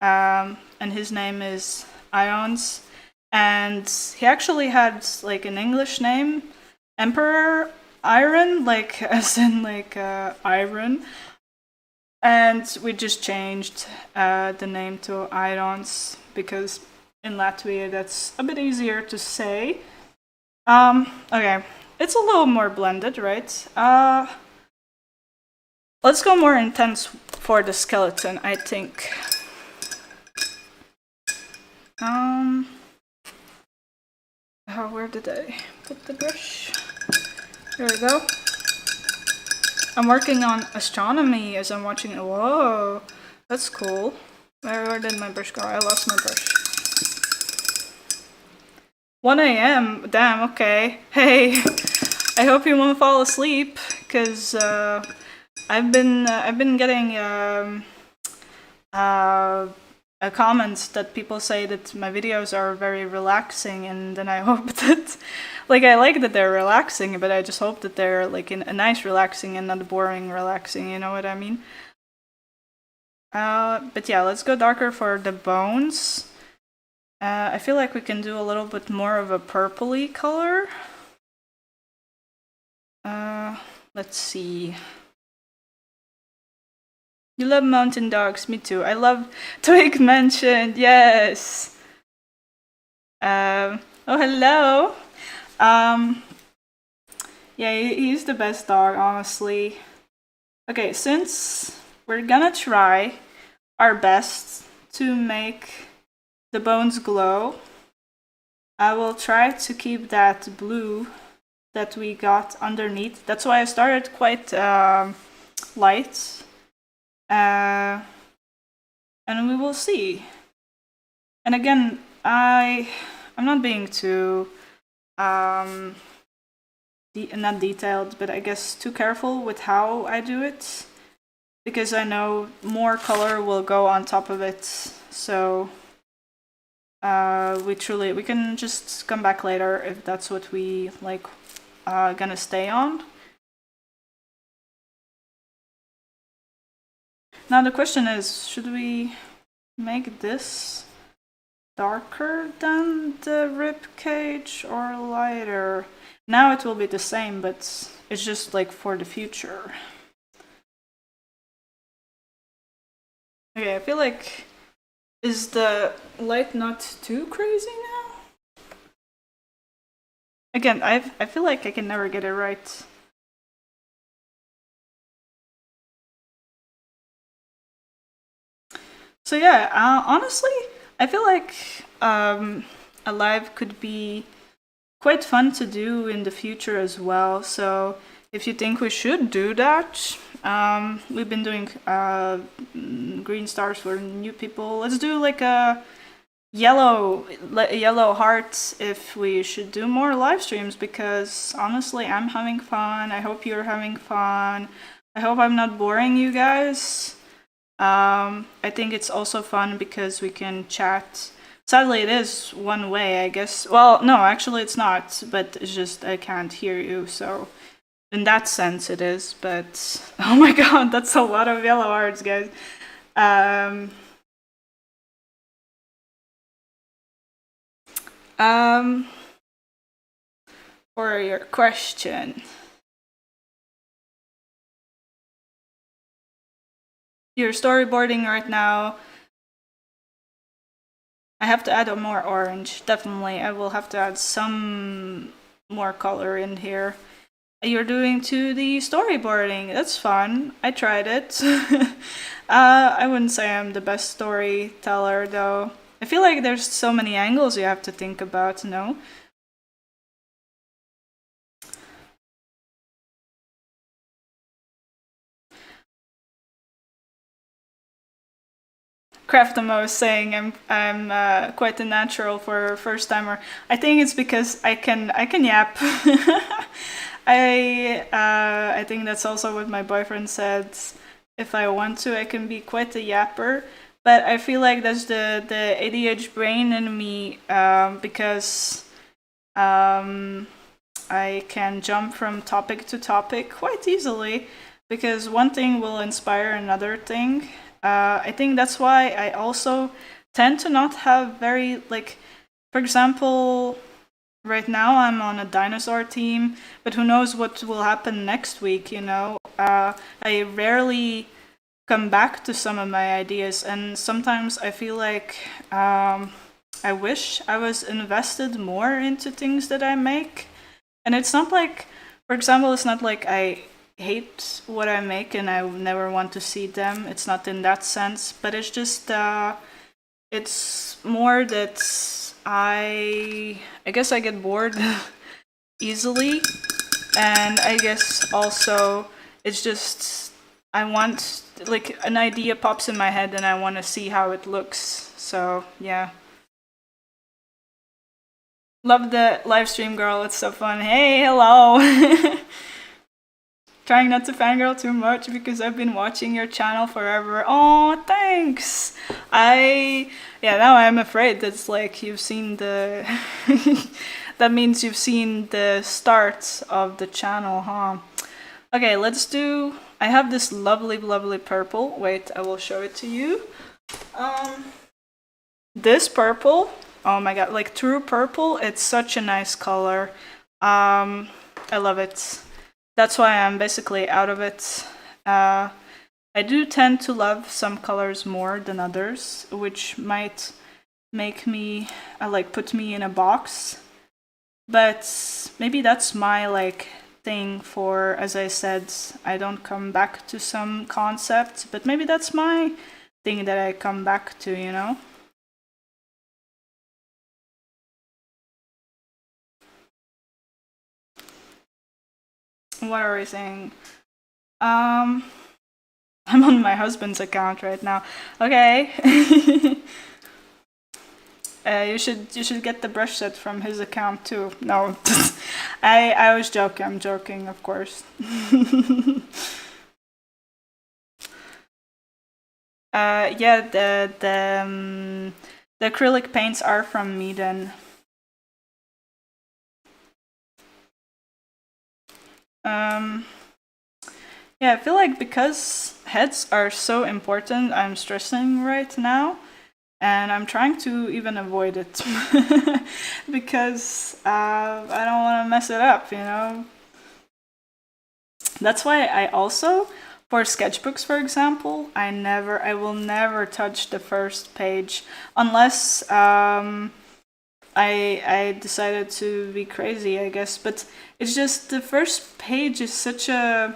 and his name is Ions, and he actually had like an English name, Emperor Iron, like as in like iron. And we just changed the name to Irons because in Latvia that's a bit easier to say. Okay, it's a little more blended, right? Let's go more intense for the skeleton, I think. Where did I put the brush? Here we go. I'm working on astronomy as I'm watching. Whoa, that's cool. Where did my brush go? I lost my brush. 1 a.m. Damn. Okay. Hey, I hope you won't fall asleep, cause I've been getting comments that people say that my videos are very relaxing, and then I hope that, like, I like that they're relaxing, but I just hope that they're like a nice relaxing and not boring relaxing, you know what I mean? But yeah, let's go darker for the bones. I feel like we can do a little bit more of a purpley color. Let's see. You love mountain dogs, me too. I love Twig mentioned, yes. Oh, hello. Yeah, he's the best dog, honestly. Okay, since we're gonna try our best to make the bones glow, I will try to keep that blue that we got underneath. That's why I started quite light. And we will see. And again, I'm not being too not detailed, but I guess too careful with how I do it, because I know more color will go on top of it. So we can just come back later if that's what we like gonna stay on. Now the question is, should we make this darker than the rib cage or lighter? Now it will be the same, but it's just like for the future. Okay, I feel like, is the light not too crazy now? Again, I feel like I can never get it right. So yeah, honestly, I feel like a live could be quite fun to do in the future as well. So if you think we should do that, we've been doing green stars for new people. Let's do like a yellow hearts if we should do more live streams, because honestly I'm having fun. I hope you're having fun. I hope I'm not boring you guys. I think it's also fun because we can chat. Sadly, it is one way, I guess. Well, no, actually, it's not, but it's just I can't hear you, so in that sense, it is. But oh my god, that's a lot of yellow hearts, guys. Um, um, for your question, you're storyboarding right now. I have to add a more orange. Definitely, I will have to add some more color in here. You're doing 2D storyboarding. That's fun. I tried it. I wouldn't say I'm the best storyteller though. I feel like there's so many angles you have to think about, no? Craftamo is saying I'm quite a natural for a first timer. I think it's because I can yap. I think that's also what my boyfriend said. If I want to, I can be quite a yapper. But I feel like that's the ADHD brain in me, because I can jump from topic to topic quite easily, because one thing will inspire another thing. I think that's why I also tend to not have very, like, for example, right now I'm on a dinosaur team, but who knows what will happen next week, you know? I rarely come back to some of my ideas, and sometimes I feel like I wish I was invested more into things that I make. And it's not like, for example, it's not like I hate what I make and I never want to see them. It's not in that sense, but it's just it's more that I guess I get bored easily, and I guess also it's just I want, like, an idea pops in my head and I want to see how it looks. So yeah. Love the live stream, girl. It's so fun. Hey, hello. Trying not to fangirl too much because I've been watching your channel forever. Oh, thanks. Yeah, now I'm afraid that's like you've seen the. That means you've seen the start of the channel, huh? Okay, let's do. I have this lovely, lovely purple. Wait, I will show it to you. This purple. Oh my god, like true purple. It's such a nice color. I love it. That's why I'm basically out of it. I do tend to love some colors more than others, which might make me like put me in a box. But maybe that's my like thing for, as I said, I don't come back to some concept, but maybe that's my thing that I come back to, you know? What are we saying? I'm on my husband's account right now. Okay. You should get the brush set from his account too. No, I was joking. I'm joking, of course. Yeah, the acrylic paints are from Medan. Yeah, I feel like because heads are so important, I'm stressing right now, and I'm trying to even avoid it because I don't want to mess it up, you know? That's why I also, for sketchbooks, for example, I will never touch the first page unless I decided to be crazy, I guess. But it's just the first page is such a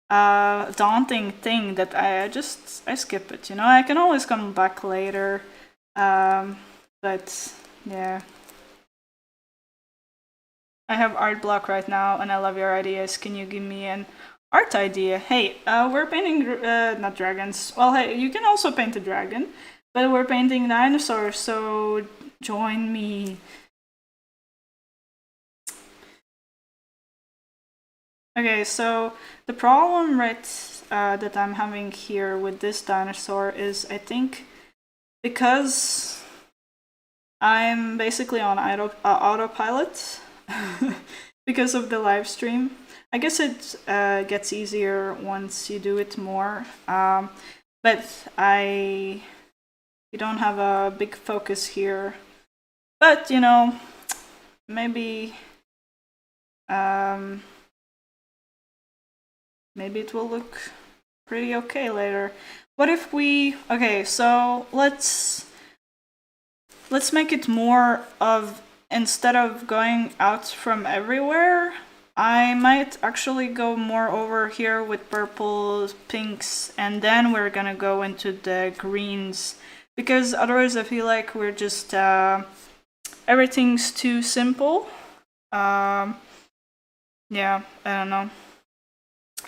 daunting thing that I skip it. I can always come back later, but yeah. I have art block right now, and I love your ideas. Can you give me an art idea? Hey, we're painting not dragons. Well, hey, you can also paint a dragon, but we're painting dinosaurs. So join me. Okay, so the problem that I'm having here with this dinosaur is I think because I'm basically on autopilot because of the live stream. I guess it gets easier once you do it more, but you don't have a big focus here. But maybe um, maybe it will look pretty okay later. What if okay, so let's make it more of, instead of going out from everywhere, I might actually go more over here with purples, pinks, and then we're gonna go into the greens, because otherwise I feel like we're just everything's too simple. Yeah, I don't know.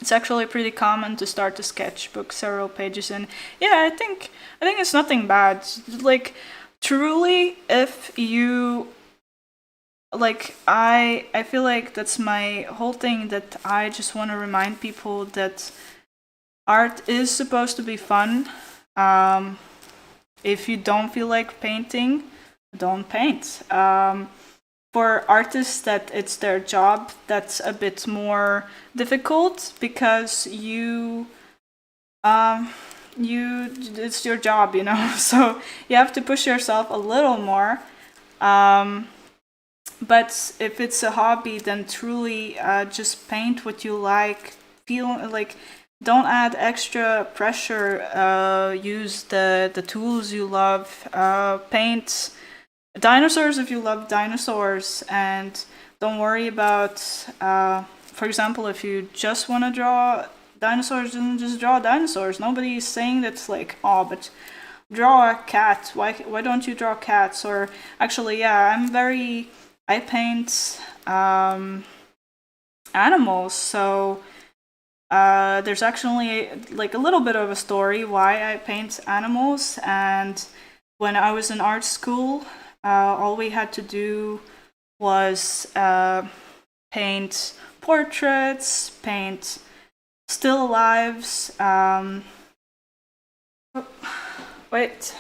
It's actually pretty common to start a sketchbook several pages in. Yeah, I think it's nothing bad. Like, truly, if you like, I feel like that's my whole thing, that I just want to remind people that art is supposed to be fun. If you don't feel like painting, don't paint. For artists that it's their job, that's a bit more difficult, because it's your job, so you have to push yourself a little more. But if it's a hobby, then truly just paint what you like. Feel like, don't add extra pressure. Use the tools you love. Paint dinosaurs if you love dinosaurs, and don't worry about. For example, if you just want to draw dinosaurs, then just draw dinosaurs. Nobody's saying that's like, oh, but draw a cat. Why don't you draw cats? Or actually, yeah, I paint animals, so there's actually like a little bit of a story why I paint animals. And when I was in art school, all we had to do was paint portraits, paint still lives. Oh, wait.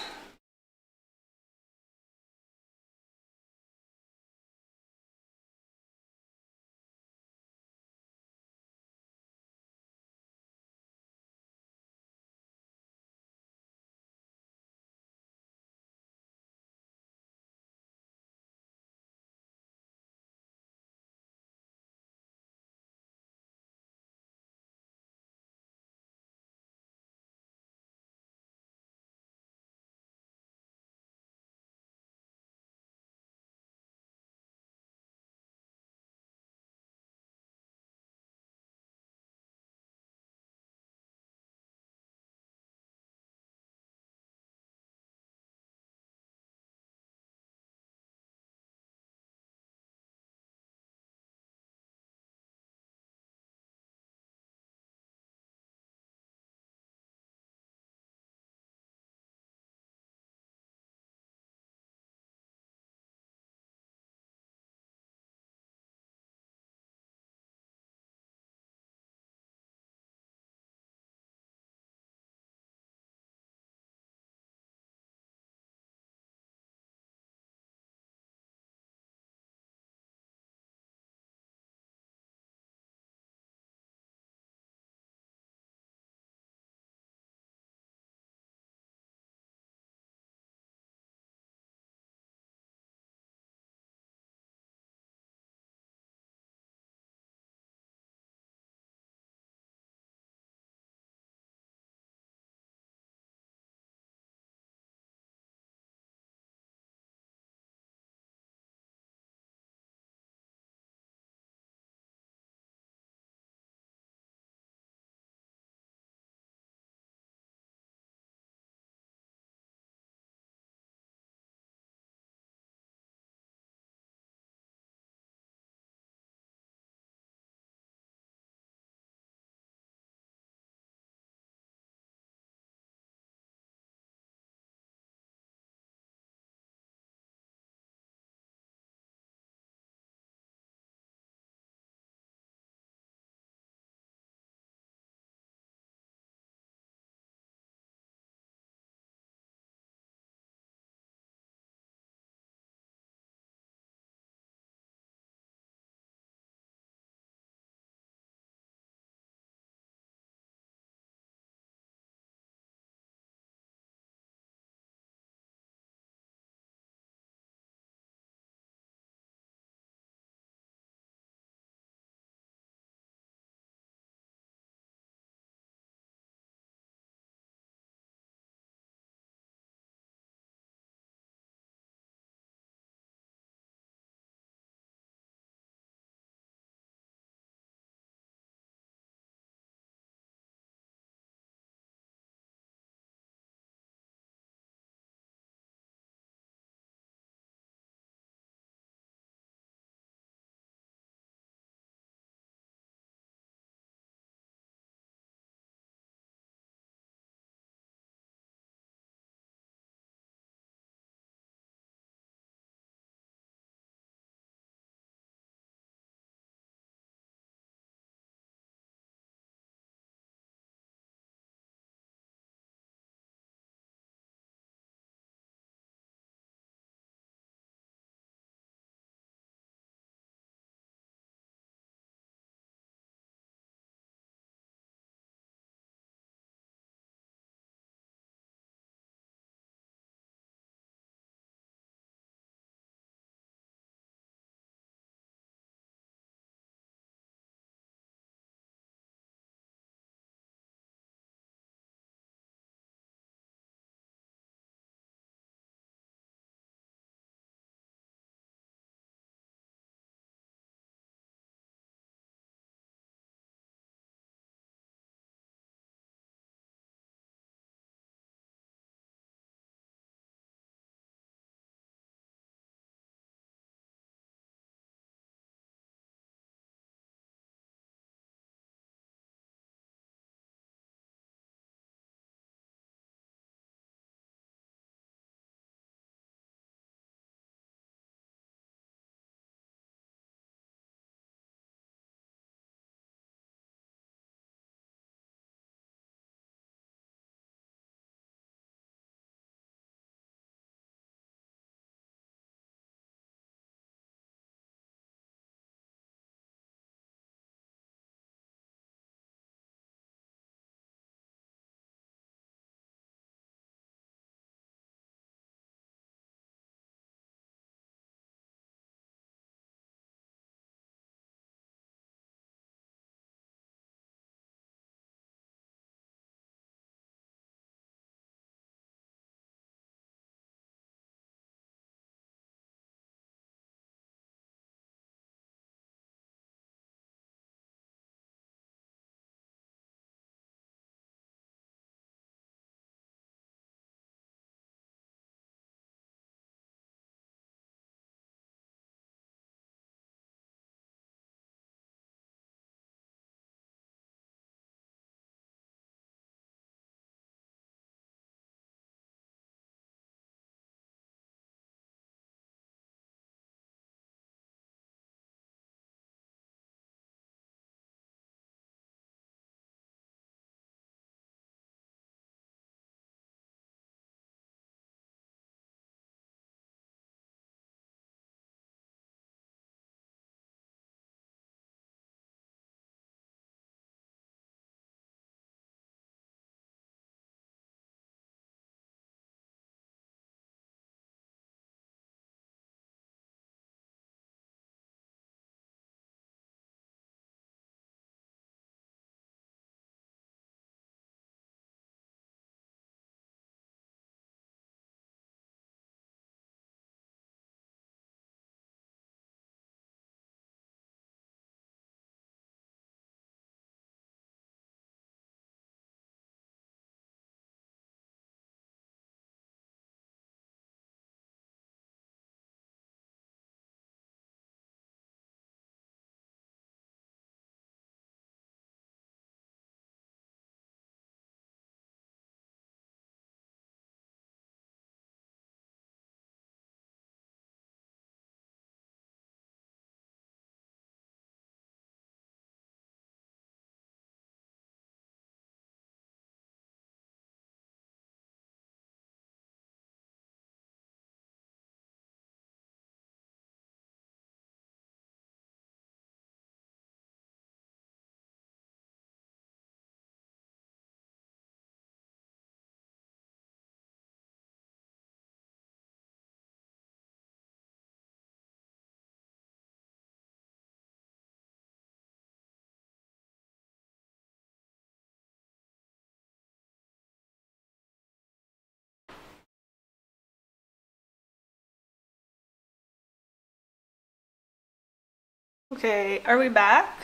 Okay, are we back?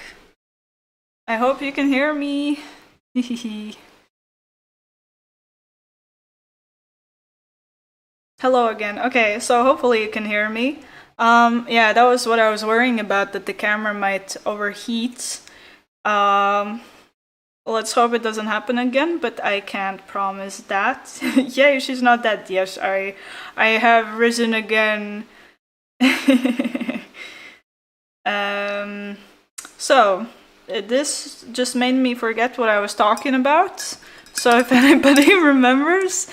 I hope you can hear me. Hello again. Okay, so hopefully you can hear me. Yeah, that was what I was worrying about, that the camera might overheat. Let's hope it doesn't happen again, but I can't promise that. Yay, she's not dead. Yes, I have risen again. um, so, this just made me forget what I was talking about. So if anybody remembers,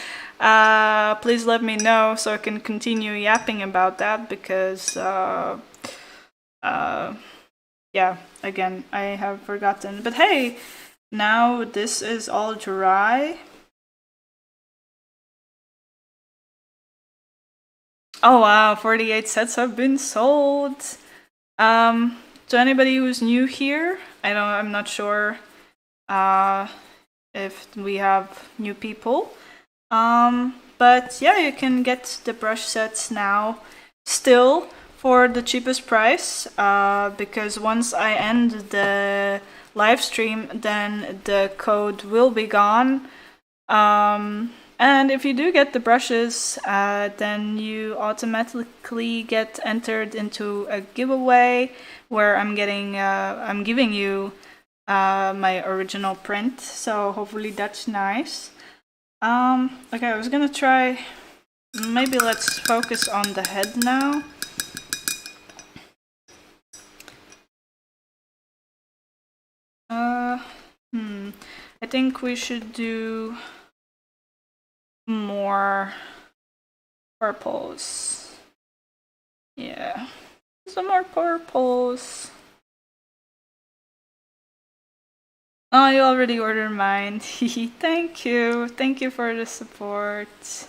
please let me know so I can continue yapping about that, because yeah, again, I have forgotten. But hey, now this is all dry. Oh wow, 48 sets have been sold. To anybody who's new here, I'm not sure if we have new people. But yeah, you can get the brush sets now still for the cheapest price, because once I end the live stream, then the code will be gone. And if you do get the brushes, then you automatically get entered into a giveaway where I'm giving you my original print. So hopefully that's nice. Okay, I was gonna try. Maybe let's focus on the head now. I think we should do more purples. Yeah, some more purples. Oh, you already ordered mine. Thank you. Thank you for the support.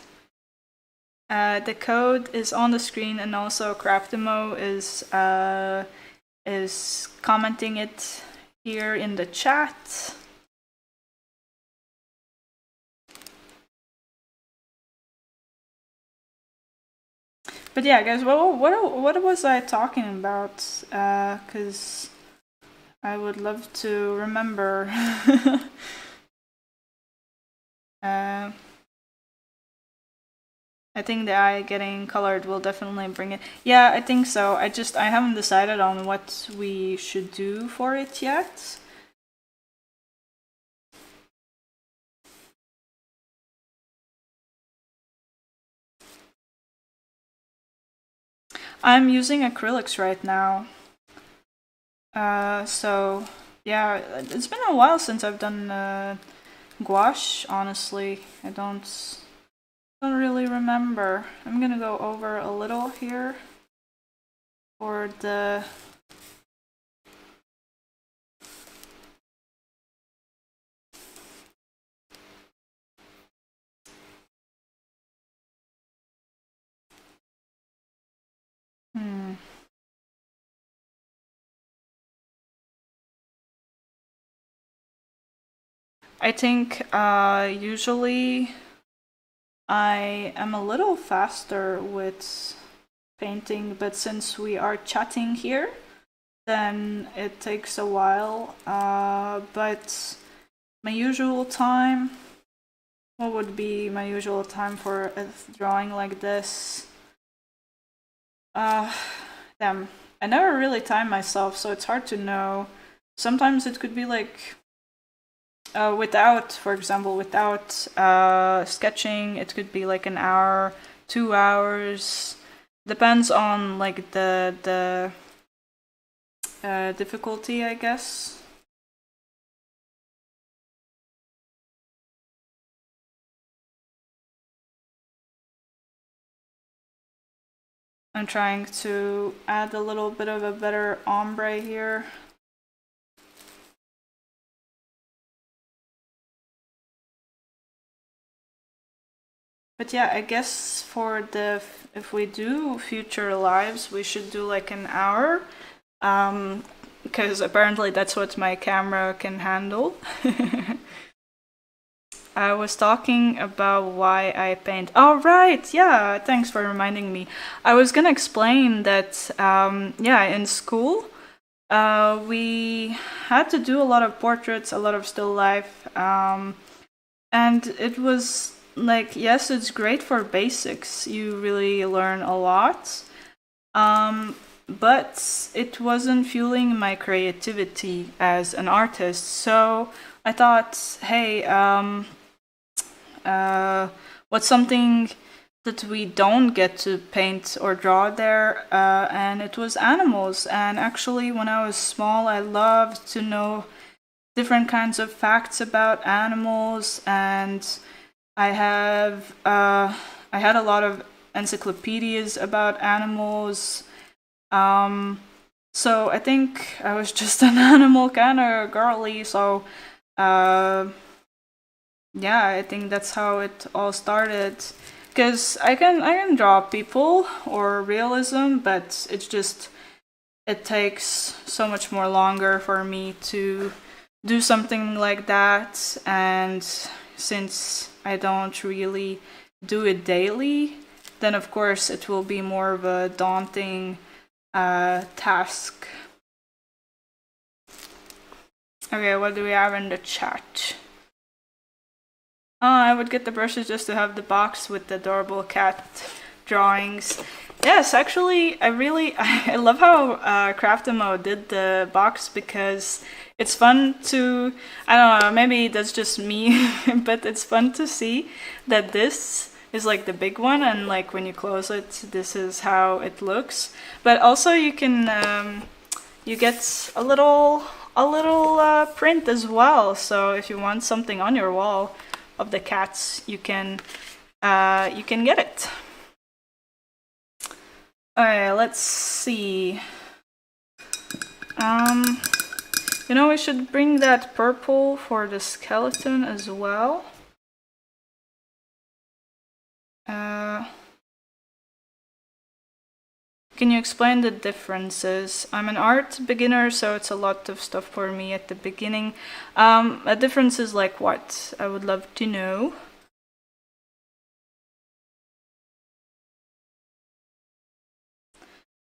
The code is on the screen, and also Craftimo is commenting it here in the chat. But yeah, guys, what was I talking about? Because I would love to remember. I think the eye getting colored will definitely bring it. Yeah, I think so. I haven't decided on what we should do for it yet. I'm using acrylics right now. So yeah, it's been a while since I've done gouache, honestly. I don't really remember. I'm gonna go over a little here for the I think usually I am a little faster with painting, but since we are chatting here, then it takes a while. But my usual time, what would be my usual time for a drawing like this? Damn, I never really time myself, so it's hard to know. Sometimes it could be like for example, without sketching, it could be like an hour, 2 hours. Depends on like the difficulty, I guess. I'm trying to add a little bit of a better ombre here. But yeah, I guess for if we do future lives, we should do like an hour, because apparently that's what my camera can handle. I was talking about why I paint. Oh, right, yeah, thanks for reminding me. I was gonna explain that, yeah, in school, we had to do a lot of portraits, a lot of still life, and it was like, yes, it's great for basics. You really learn a lot. But it wasn't fueling my creativity as an artist. So I thought, hey, what's something that we don't get to paint or draw there? And it was animals. And actually, when I was small, I loved to know different kinds of facts about animals, and I had a lot of encyclopedias about animals. So I think I was just an animal kind of girly. So yeah, I think that's how it all started. Because I can draw people or realism, but it takes so much more longer for me to do something like that. And since I don't really do it daily, then of course it will be more of a daunting task. Okay, what do we have in the chat? Oh, I would get the brushes just to have the box with the adorable cat drawings. Yes, actually, I love how Craftimo did the box, because it's fun to, I don't know, maybe that's just me, but it's fun to see that this is like the big one, and like when you close it, this is how it looks. But also you can, you get a little print as well. So if you want something on your wall of the cats, you can get it. Alright, let's see. You know, we should bring that purple for the skeleton as well. Can you explain the differences? I'm an art beginner, so it's a lot of stuff for me at the beginning. A difference is like what? I would love to know.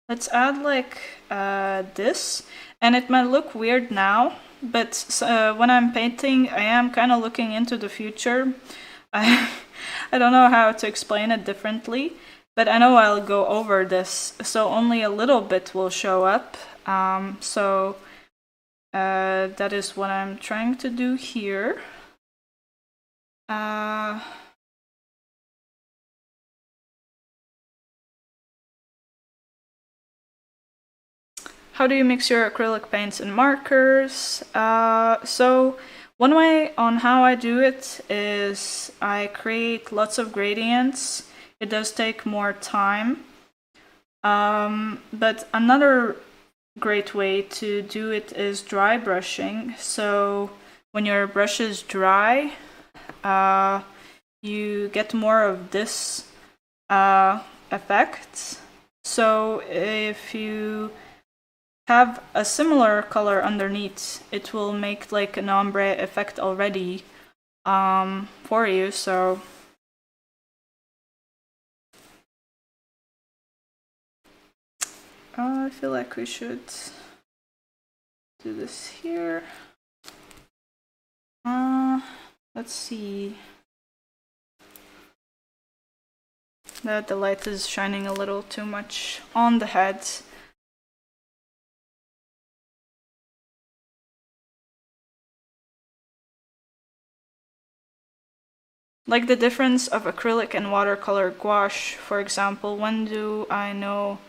Let's add like this, and it might look weird now, but when I'm painting, I am kind of looking into the future. I don't know how to explain it differently, but I know I'll go over this, so only a little bit will show up. So that is what I'm trying to do here. How do you mix your acrylic paints and markers? So one way on how I do it is I create lots of gradients. It does take more time. But another great way to do it is dry brushing. So when your brush is dry, you get more of this effect. So if you have a similar color underneath, it will make like an ombre effect already for you. So I feel like we should do this here. Let's see. The light is shining a little too much on the head. Like the difference of acrylic and watercolor gouache, for example. When do I know?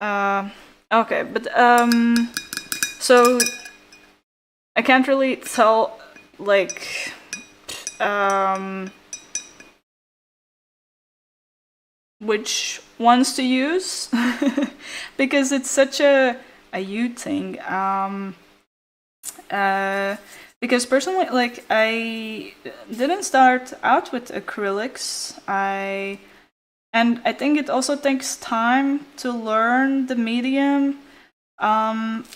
Okay, but so I can't really tell like which ones to use because it's such a you thing. Because personally, like, I didn't start out with acrylics. And I think it also takes time to learn the medium.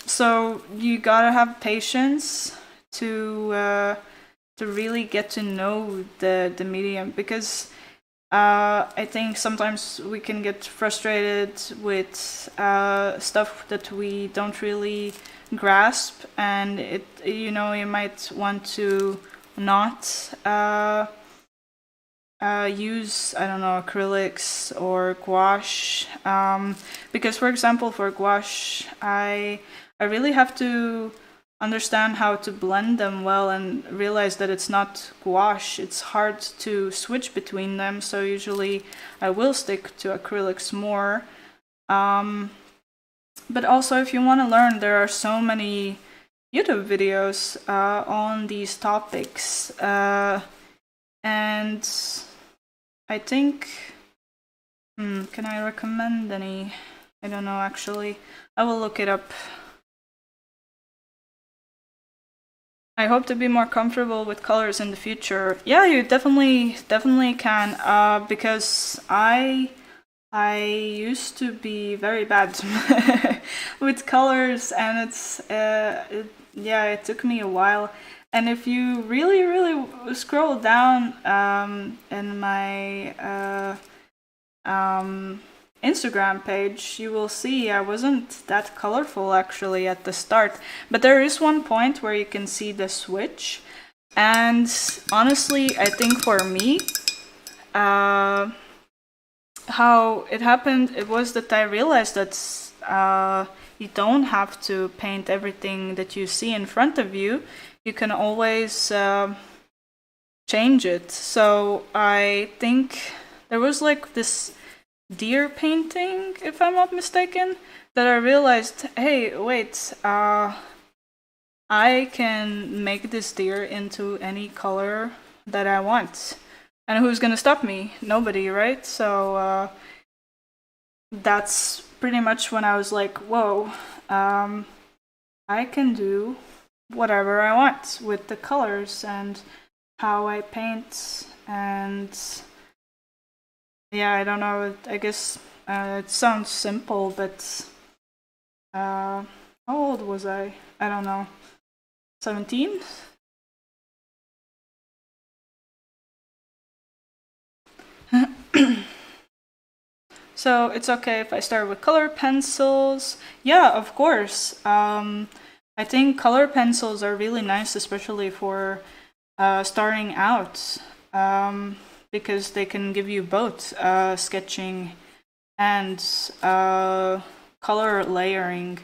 So you gotta have patience to really get to know the medium, because I think sometimes we can get frustrated with stuff that we don't really grasp, and you might want to not use, I don't know, acrylics or gouache, because for example for gouache I really have to understand how to blend them well and realize that it's not gouache. It's hard to switch between them, so usually I will stick to acrylics more. But also, if you want to learn, there are so many YouTube videos on these topics, and I think, can I recommend any? I don't know, actually. I will look it up. I hope to be more comfortable with colors in the future. Yeah, you definitely can. Because I used to be very bad with colors, and it took me a while. And if you really scroll down in my Instagram page, you will see I wasn't that colorful actually at the start. But there is one point where you can see the switch. And honestly, I think for me, how it happened, it was that I realized that you don't have to paint everything that you see in front of you. You can always change it. So I think there was like this deer painting, if I'm not mistaken, that I realized, hey, wait, I can make this deer into any color that I want. And who's gonna stop me? Nobody, right? So that's pretty much when I was like, whoa, I can do whatever I want with the colors and how I paint. And yeah, I don't know, I guess it sounds simple, but how old was I? I don't know, 17? So it's okay if I start with color pencils. Yeah, of course. I think color pencils are really nice, especially for starting out, because they can give you both sketching and color layering.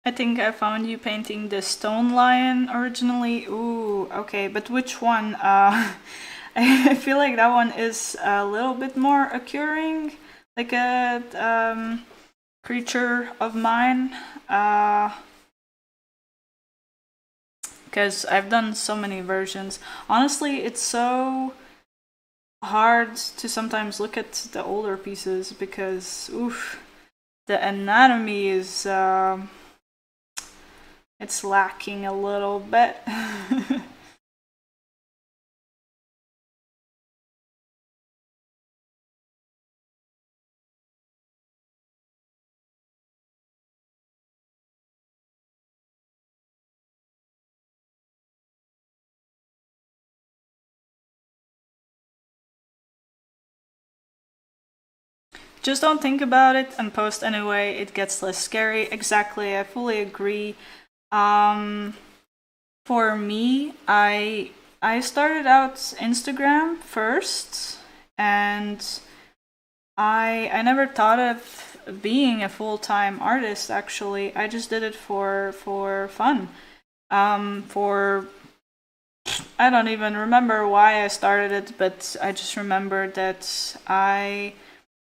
I think I found you painting the stone lion originally. Ooh, okay, but which one? I feel like that one is a little bit more occurring, like a creature of mine. Because I've done so many versions. Honestly, it's so hard to sometimes look at the older pieces because, oof, the anatomy is it's lacking a little bit. Just don't think about it and post anyway. It gets less scary. Exactly, I fully agree. For me, I started out Instagram first, and I never thought of being a full-time artist. Actually, I just did it for fun. For I don't even remember why I started it, but I just remember that I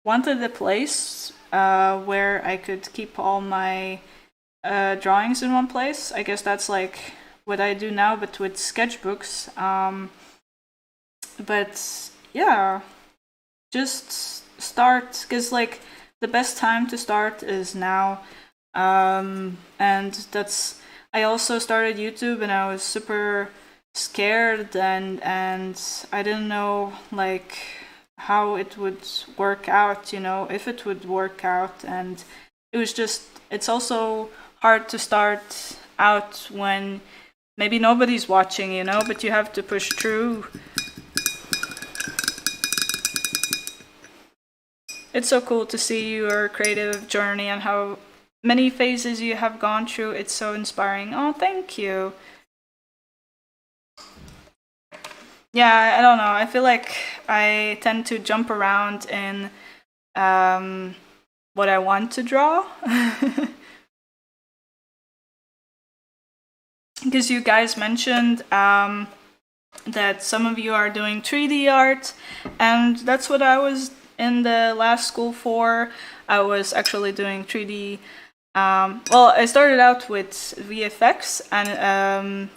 wanted a place where I could keep all my drawings in one place. I guess that's like what I do now, but with sketchbooks. But yeah, just start, because like the best time to start is now. And that's, I also started YouTube and I was super scared, and I didn't know like how it would work out, you know, if it would work out. And it was just, it's also hard to start out when maybe nobody's watching, you know, but you have to push through. It's so cool to see your creative journey and how many phases you have gone through. It's so inspiring. Oh, thank you. Yeah, I don't know. I feel like I tend to jump around in what I want to draw. Because you guys mentioned that some of you are doing 3D art, and that's what I was in the last school for. I was actually doing 3D. Well, I started out with VFX, and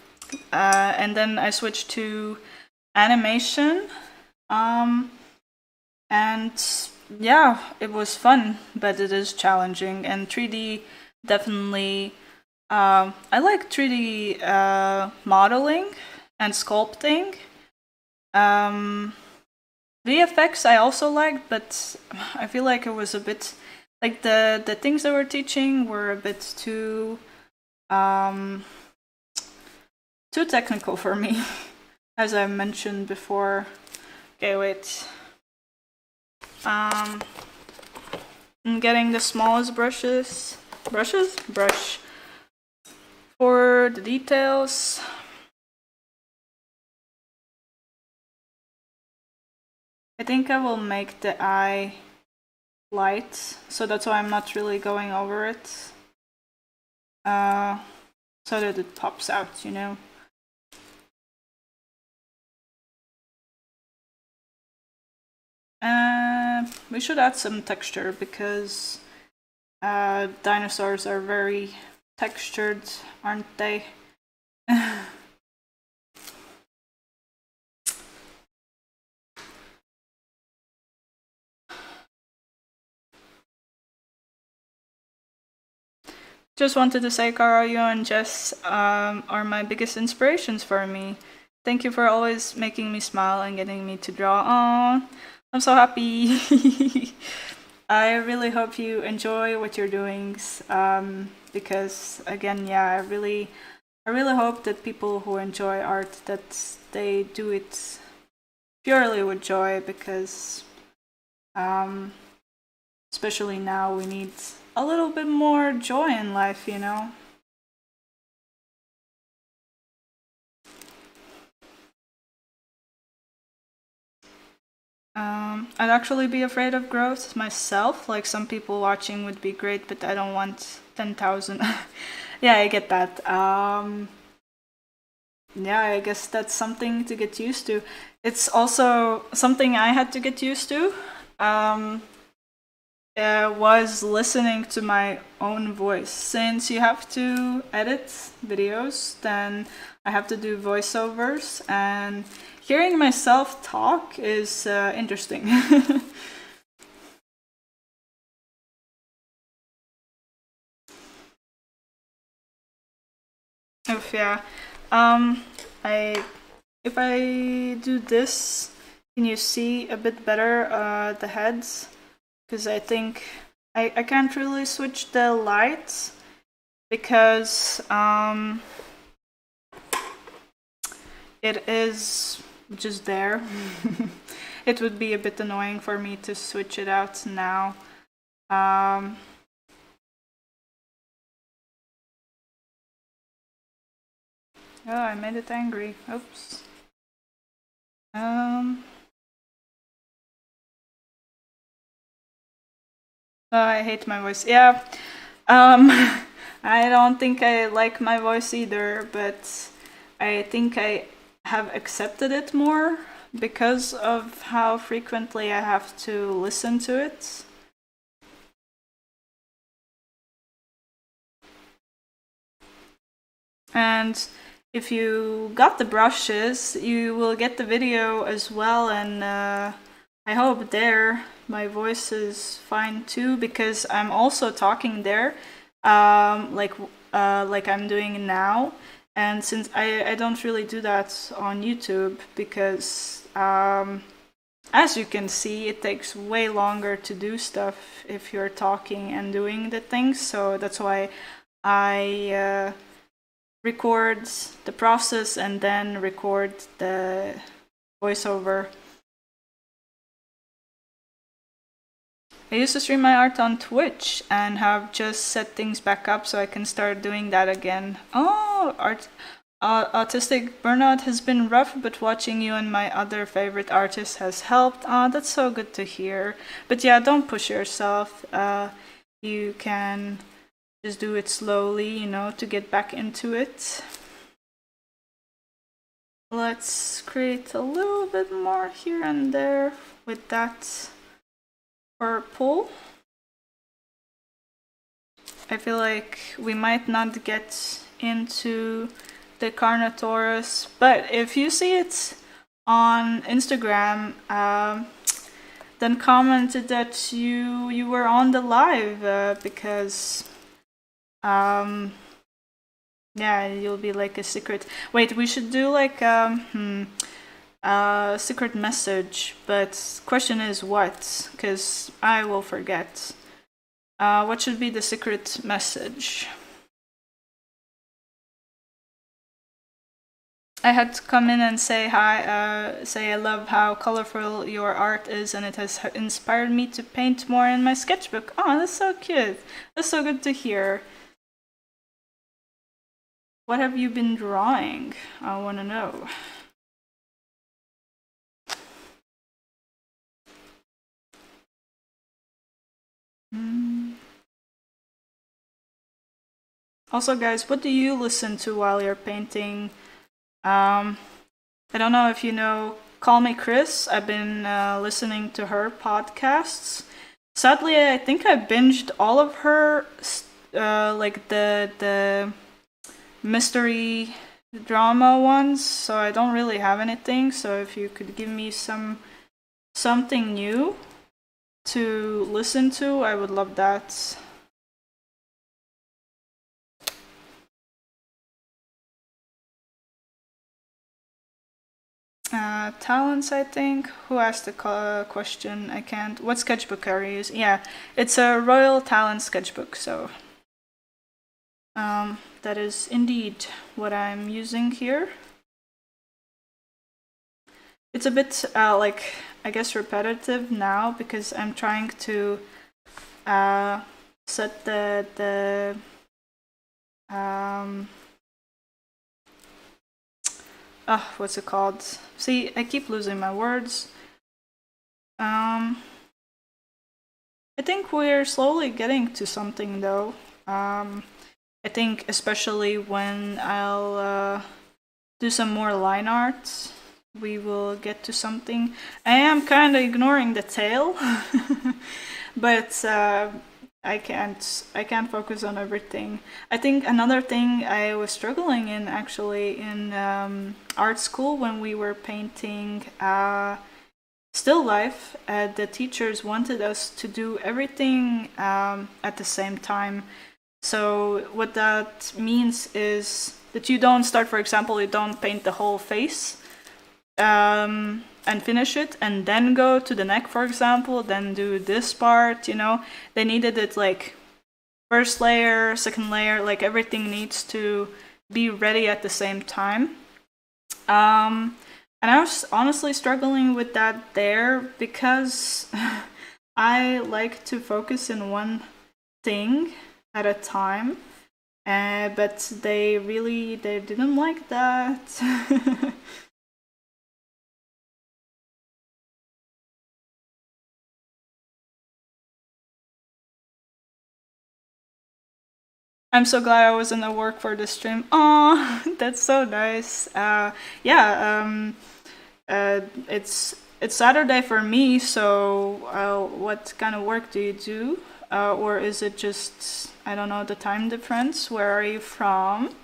then I switched to animation. And yeah, it was fun, but it is challenging. And 3D definitely. I like 3D modeling and sculpting. VFX I also liked, but I feel like it was a bit like the things they were teaching were a bit too too technical for me, as I mentioned before. Okay, wait. I'm getting the smallest brush for the details. I think I will make the eye light, so that's why I'm not really going over it. So that it pops out, you know. We should add some texture because dinosaurs are very textured, aren't they? Just wanted to say, Karo, you and Jess are my biggest inspirations for me. Thank you for always making me smile and getting me to draw. Aww, I'm so happy. I really hope you enjoy what you're doing, because again, yeah, I really hope that people who enjoy art, that they do it purely with joy, because especially now we need a little bit more joy in life, you know. I'd actually be afraid of growth myself. Like, some people watching would be great, but I don't want 10,000. Yeah, I get that. Yeah, I guess that's something to get used to. It's also something I had to get used to. Was listening to my own voice. Since you have to edit videos, then I have to do voiceovers, and hearing myself talk is interesting. Oof, yeah. I if I do this, can you see a bit better the heads? Because I think I can't really switch the lights because it is just there. It would be a bit annoying for me to switch it out now. Oh, I made it angry. Oops. Oh, I hate my voice. Yeah. I don't think I like my voice either, but I think I have accepted it more because of how frequently I have to listen to it. And if you got the brushes, you will get the video as well, and I hope there my voice is fine too, because I'm also talking there, like I'm doing now. And since I don't really do that on YouTube, because as you can see, it takes way longer to do stuff if you're talking and doing the things. So that's why I record the process and then record the voiceover. I used to stream my art on Twitch and have just set things back up so I can start doing that again. Oh, autistic burnout has been rough, but watching you and my other favorite artists has helped. Oh, that's so good to hear. But yeah, don't push yourself. You can just do it slowly, you know, to get back into it. Let's create a little bit more here and there with that purple. I feel like we might not get into the Carnotaurus, but if you see it on Instagram, then comment that you were on the live, because yeah, you'll be like a secret. Wait, we should do like secret message, but question is what? Because I will forget. What should be the secret message? I had to come in and say hi, say I love how colorful your art is, and it has inspired me to paint more in my sketchbook. Oh, that's so cute. That's so good to hear. What have you been drawing? I want to know. Also, guys, what do you listen to while you're painting? I don't know if you know Call Me Chris. I've been listening to her podcasts. Sadly, I think I binged all of her, like the mystery drama ones. So I don't really have anything. So if you could give me something new to listen to, I would love that. Talents, I think. Who asked the question? I can't. What sketchbook are you using? Yeah, it's a Royal Talent sketchbook, so that is indeed what I'm using here. It's a bit like, I guess, repetitive now because I'm trying to set the what's it called? See, I keep losing my words. I think we're slowly getting to something though. I think especially when I'll do some more line art, we will get to something. I am kind of ignoring the tail, but I can't focus on everything. I think another thing I was struggling in actually in art school when we were painting still life, the teachers wanted us to do everything at the same time. So what that means is that you don't start, for example, you don't paint the whole face and finish it and then go to the neck, for example, then do this part, you know. They needed it like first layer, second layer, like everything needs to be ready at the same time. And I was honestly struggling with that there because I like to focus in one thing at a time, but they didn't like that. I'm so glad I wasn't at work for this stream. Oh, that's so nice. Yeah. It's Saturday for me. So, what kind of work do you do? Or is it just, I don't know, the time difference? Where are you from?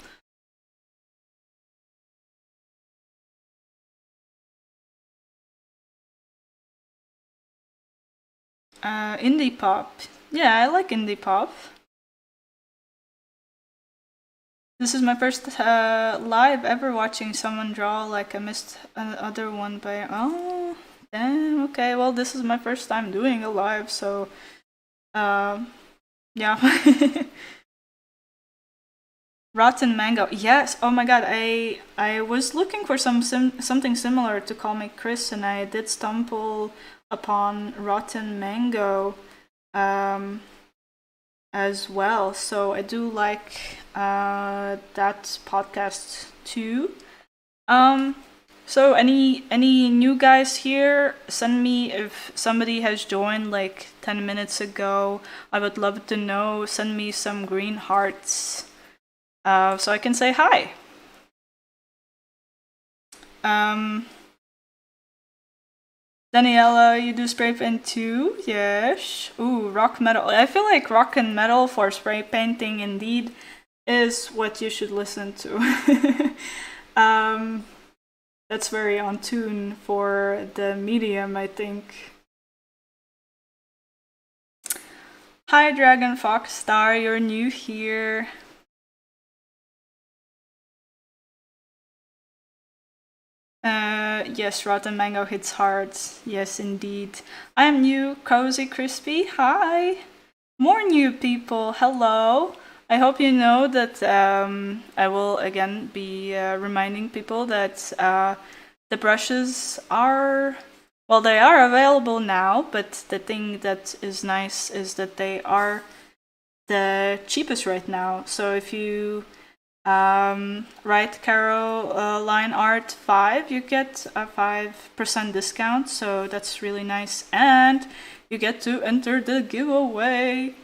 Indie pop. Yeah, I like indie pop. This is my first live ever watching someone draw. Like I missed another one by. Oh, damn. Okay, well, this is my first time doing a live, so yeah. Rotten mango. Yes. Oh my god. I was looking for something similar to call me Chris, and I did stumble upon rotten mango. As well. So I do like that podcast too. Um, so any new guys here? Send me if somebody has joined like 10 minutes ago. I would love to know. Send me some green hearts, so I can say hi. Um, Daniela, you do spray paint too? Yes. Ooh, rock metal. I feel like rock and metal for spray painting indeed is what you should listen to. um, that's very on tune for the medium, I think. Hi, Dragon Fox Star, you're new here. Yes, Rotten Mango hits hard. Yes, indeed. I'm new, Cozy Crispy. Hi. More new people. Hello. I hope you know that I will again be reminding people that the brushes are, well, they are available now, but the thing that is nice is that they are the cheapest right now. So if you write karo.lineart 5, you get a 5% discount, so that's really nice, and you get to enter the giveaway.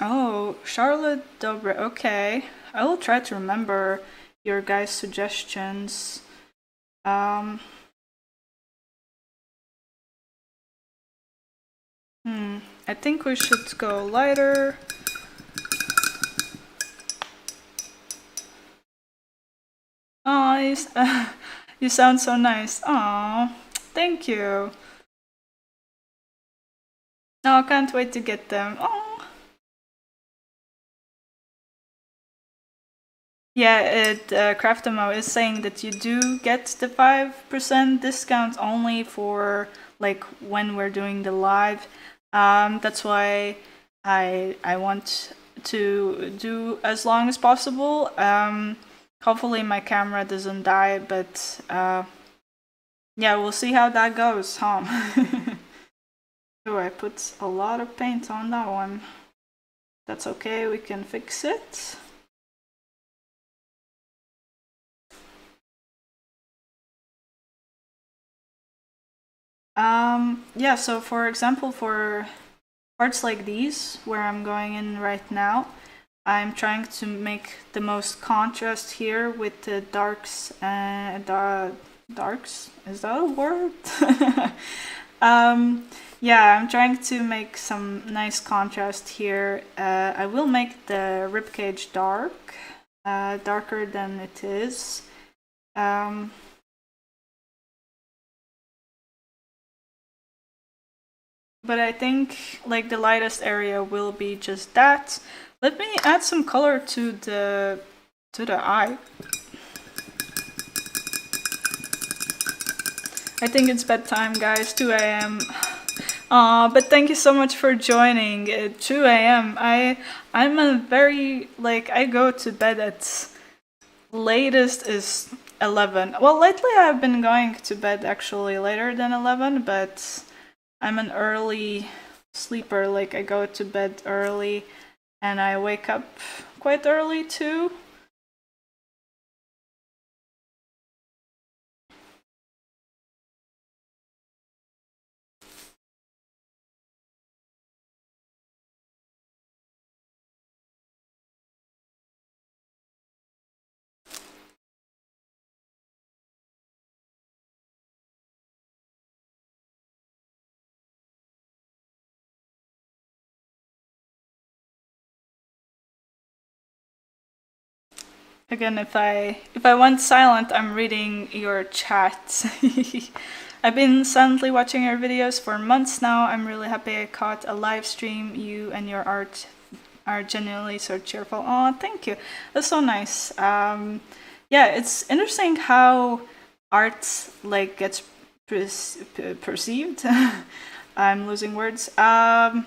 Oh, Charlotte Dobre. Okay, I will try to remember your guys' suggestions. Um, I think we should go lighter. Oh, you sound so nice. Aw, thank you. No, I can't wait to get them. Oh. Yeah, Craftamo is saying that you do get the 5% discount only for like when we're doing the live. That's why I want to do as long as possible. Hopefully my camera doesn't die, but yeah, we'll see how that goes, huh? Oh, I put a lot of paint on that one. That's okay, we can fix it. Yeah, so for example, for parts like these, where I'm going in right now, I'm trying to make the most contrast here with the darks and darks. Is that a word? Yeah, I'm trying to make some nice contrast here. I will make the ribcage dark, darker than it is. But I think like the lightest area will be just that. Let me add some color to the eye. I think it's bedtime, guys. 2 a.m. But thank you so much for joining. 2 a.m. I'm a very like I go to bed at latest is 11. Well, lately I've been going to bed actually later than 11, but I'm an early sleeper. Like I go to bed early and I wake up quite early too. Again, if I went silent, I'm reading your chat. I've been silently watching your videos for months now. I'm really happy I caught a live stream. You and your art are genuinely so cheerful. Oh, thank you. That's so nice. Yeah, it's interesting how art like gets perceived. I'm losing words. That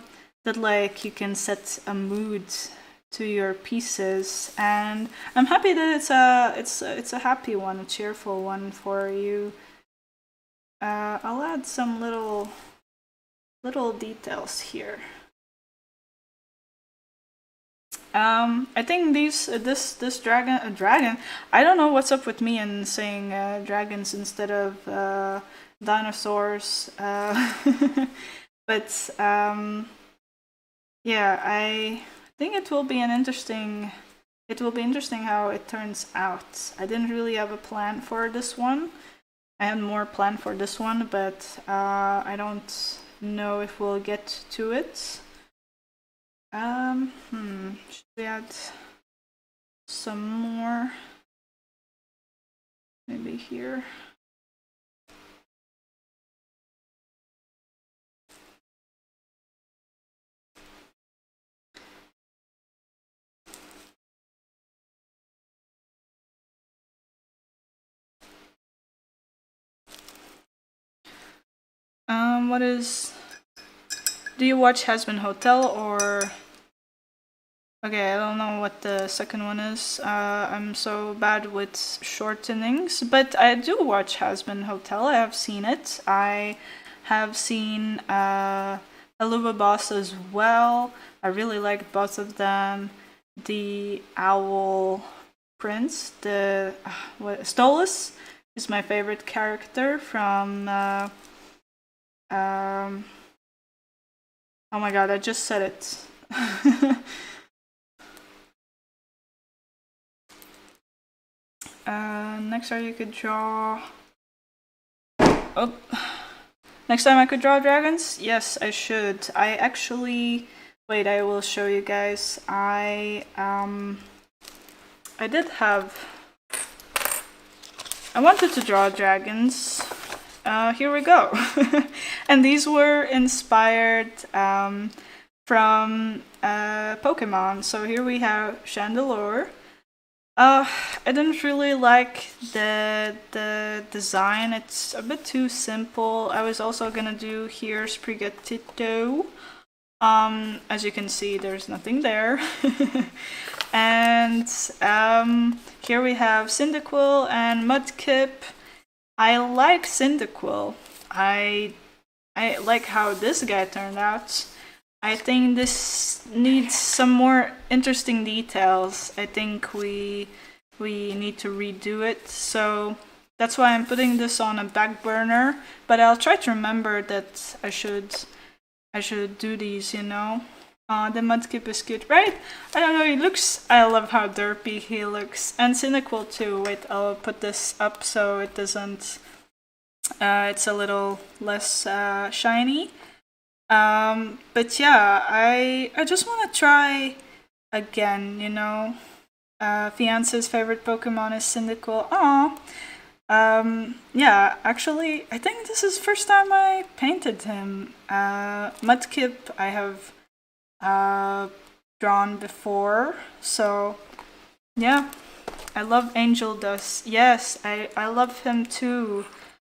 like you can set a mood to your pieces, and I'm happy that it's a happy one, a cheerful one for you. I'll add some little details here. I think this dragon. I don't know what's up with me and saying dragons instead of dinosaurs. But yeah, I think it will be interesting how it turns out. I didn't really have a plan for this one. I had more plan for this one, but I don't know if we'll get to it. Should we add some more? Maybe here. What is... Do you watch Hazbin Hotel or... Okay, I don't know what the second one is. I'm so bad with shortenings, but I do watch Hazbin Hotel. I have seen it. I have seen Aluva Boss as well. I really like both of them. The Owl Prince, the Stolas is my favorite character from oh my god, I just said it. Next time you could draw... Oh. Next time I could draw dragons? Yes, I should. I actually... Wait, I will show you guys. I did have... I wanted to draw dragons. Here we go. And these were inspired from Pokemon. So here we have Chandelure. I didn't really like the design. It's a bit too simple. I was also gonna do here Sprigatito. As you can see, there's nothing there. And here we have Cyndaquil and Mudkip. I like Cyndaquil. I like how this guy turned out. I think this needs some more interesting details. I think we need to redo it. So that's why I'm putting this on a back burner. But I'll try to remember that I should do these, you know. The Mudkip is cute, right? I don't know, he looks... I love how derpy he looks. And Cyndaquil too. Wait, I'll put this up so it doesn't... it's a little less shiny. But yeah, I just want to try again, you know. Fiance's favorite Pokemon is Cyndaquil. Aww. Yeah, actually, I think this is the first time I painted him. Mudkip I have drawn before, so yeah. I love Angel Dust. Yes, I love him too.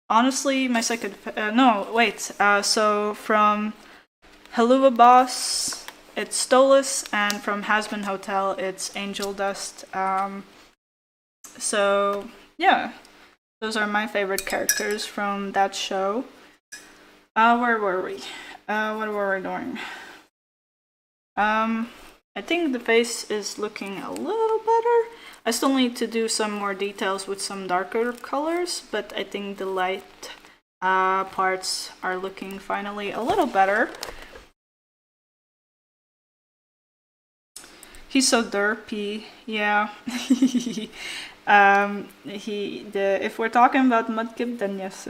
Honestly, my second... no, wait. So from Helluva Boss, it's Stolas, and from Hazbin Hotel, it's Angel Dust. So, yeah. Those are my favorite characters from that show. Where were we? What were we doing? I think the face is looking a little better. I still need to do some more details with some darker colors, but I think the light parts are looking finally a little better. He's so derpy, yeah. If we're talking about Mudkip, then yes.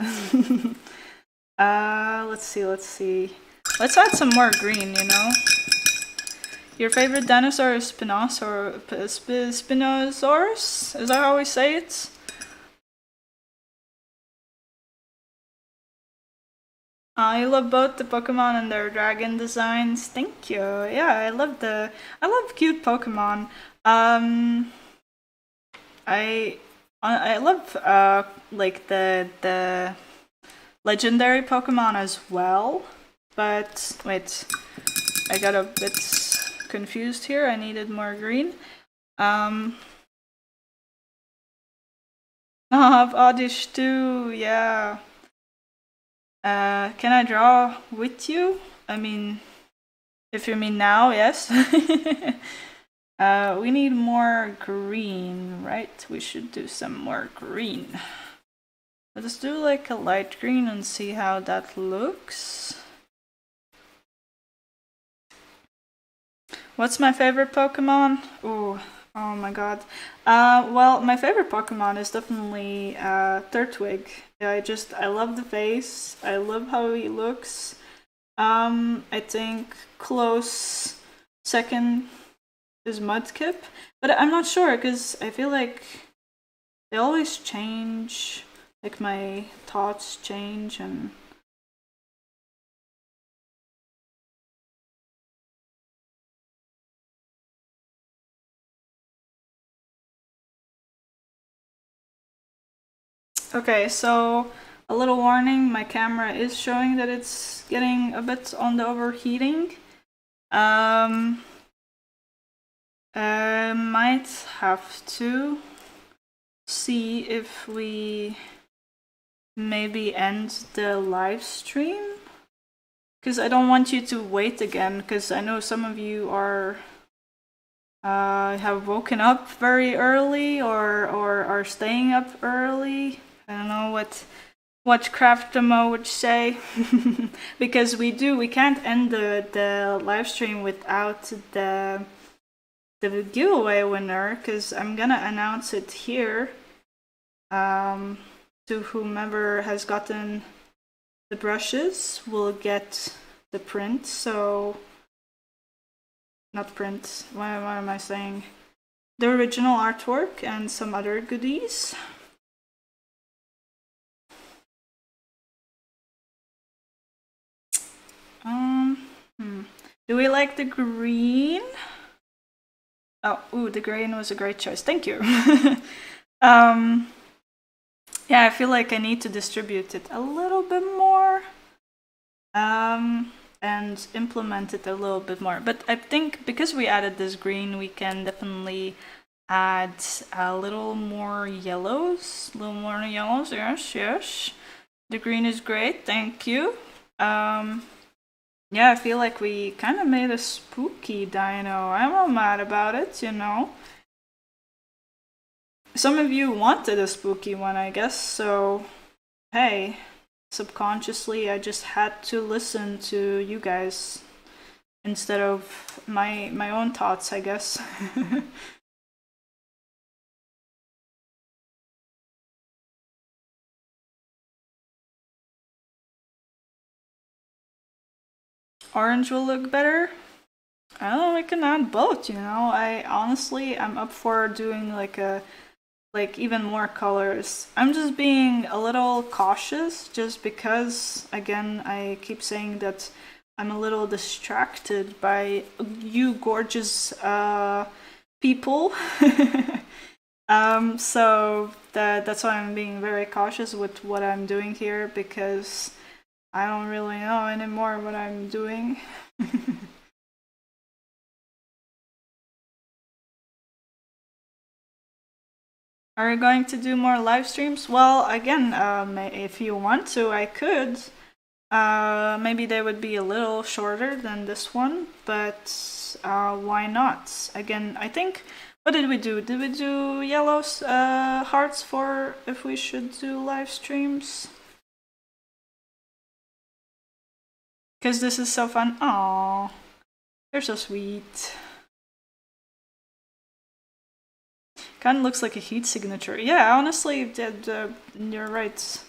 Let's see. Let's add some more green, you know? Your favorite dinosaur is Spinosaurus? Is that how we say it? I love both the Pokemon and their dragon designs. Thank you. Yeah, I love cute Pokemon. I love like the legendary Pokemon as well. But wait, I got a bit confused here. I needed more green. I have Oddish too. Yeah. Can I draw with you? I mean, if you mean now, yes. We need more green, right? We should do some more green. Let's do like a light green and see how that looks. What's my favorite Pokemon? Ooh, oh my god. Well, my favorite Pokemon is definitely Turtwig. I love the face. I love how he looks. I think close second is Mudkip, but I'm not sure because I feel like they always change. Like my thoughts change and. Okay, so a little warning, my camera is showing that it's getting a bit on the overheating. I might have to see if we maybe end the live stream, because I don't want you to wait again, because I know some of you are have woken up very early or are staying up early. I don't know what Craftamo would say. Because we can't end the live stream without the giveaway winner, because I'm gonna announce it here to whomever has gotten the brushes will get the print. So not print, what am I saying? The original artwork and some other goodies. Do we like the green? Oh, ooh, the green was a great choice. Thank you. Yeah, I feel like I need to distribute it a little bit more. And implement it a little bit more. But I think because we added this green, we can definitely add a little more yellows. Yes. The green is great, thank you. Yeah, I feel like we kind of made a spooky dino. I'm not mad about it, you know. Some of you wanted a spooky one, I guess, so hey, subconsciously I just had to listen to you guys instead of my own thoughts, I guess. Orange will look better. I don't know, we can add both, you know. I'm up for doing like even more colors. I'm just being a little cautious just because, again, I keep saying that I'm a little distracted by you gorgeous people. So that's why I'm being very cautious with what I'm doing here, because I don't really know anymore what I'm doing. Are you going to do more live streams? Well, again, if you want to, I could. Maybe they would be a little shorter than this one, but why not? Again, I think, what did we do? Did we do yellow hearts for if we should do live streams? Because this is so fun. Aww, you're so sweet. Kind of looks like a heat signature. Yeah, honestly, you're right.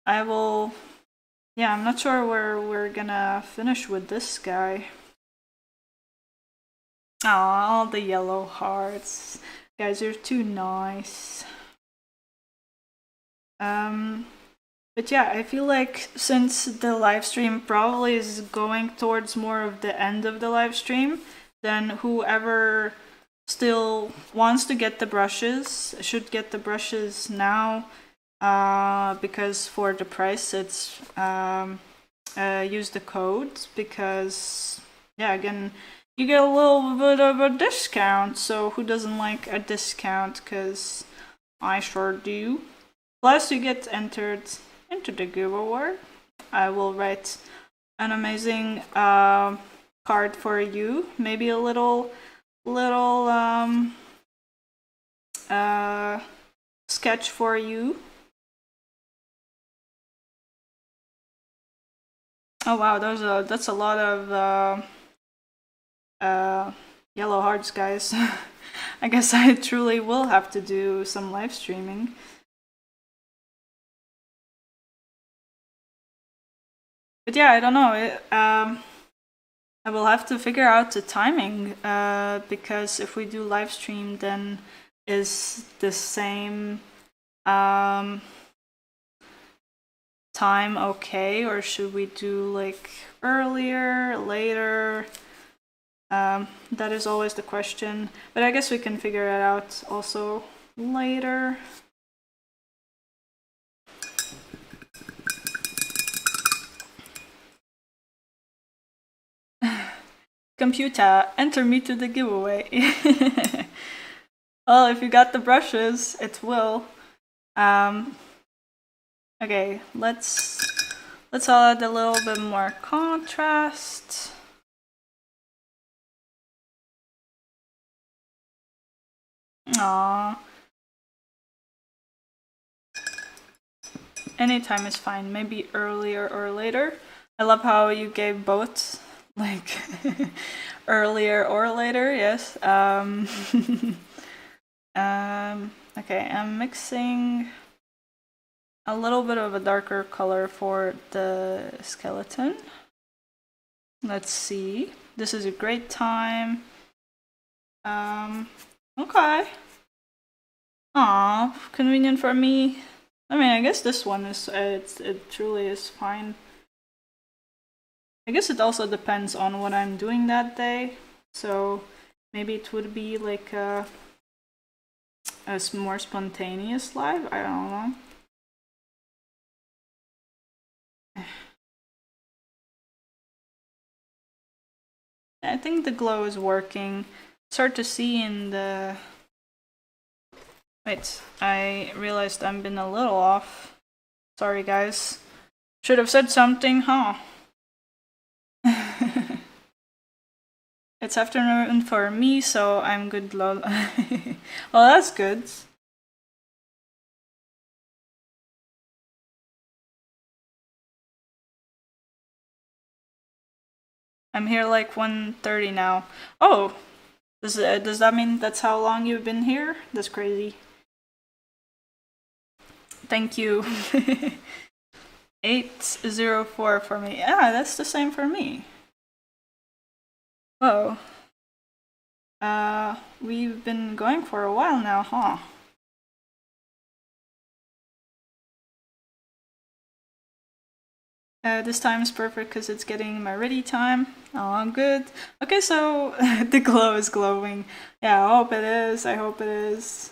I will. Yeah, I'm not sure where we're gonna finish with this guy. Aw, all the yellow hearts. Guys, you're too nice. But yeah, I feel like since the live stream probably is going towards more of the end of the live stream, then whoever still wants to get the brushes should get the brushes now, because for the price it's use the code, because yeah, again, you get a little bit of a discount, so who doesn't like a discount? Because I sure do. Plus you get entered into the giveaway. I will write an amazing card for you, maybe a little sketch for you. Oh wow, that's a lot of yellow hearts, guys. I guess I truly will have to do some live streaming. But yeah, I don't know. I will have to figure out the timing, because if we do live stream, then is the same time okay, or should we do like earlier, later? That is always the question, but I guess we can figure it out also later. Computer, enter me to the giveaway. Well, if you got the brushes, it will. Okay, let's add a little bit more contrast. Aww. Anytime is fine, maybe earlier or later. I love how you gave both, like earlier or later, yes. Okay, I'm mixing a little bit of a darker color for the skeleton. Let's see. This is a great time. Okay. Aw, convenient for me. I mean, I guess this one is, it truly is fine. I guess it also depends on what I'm doing that day. So maybe it would be like a more spontaneous live. I don't know. I think the glow is working. It's hard to see in the... Wait, I realized I've been a little off. Sorry, guys. Should have said something, huh? It's afternoon for me, so I'm good, lol. Well, that's good. I'm here like 1:30 now. Oh! Does that mean that's how long you've been here? That's crazy. Thank you. 804 for me. Yeah, that's the same for me. Whoa. We've been going for a while now, huh? This time is perfect because it's getting my ready time. Oh, good. Okay, so the glow is glowing. Yeah, I hope it is. I hope it is.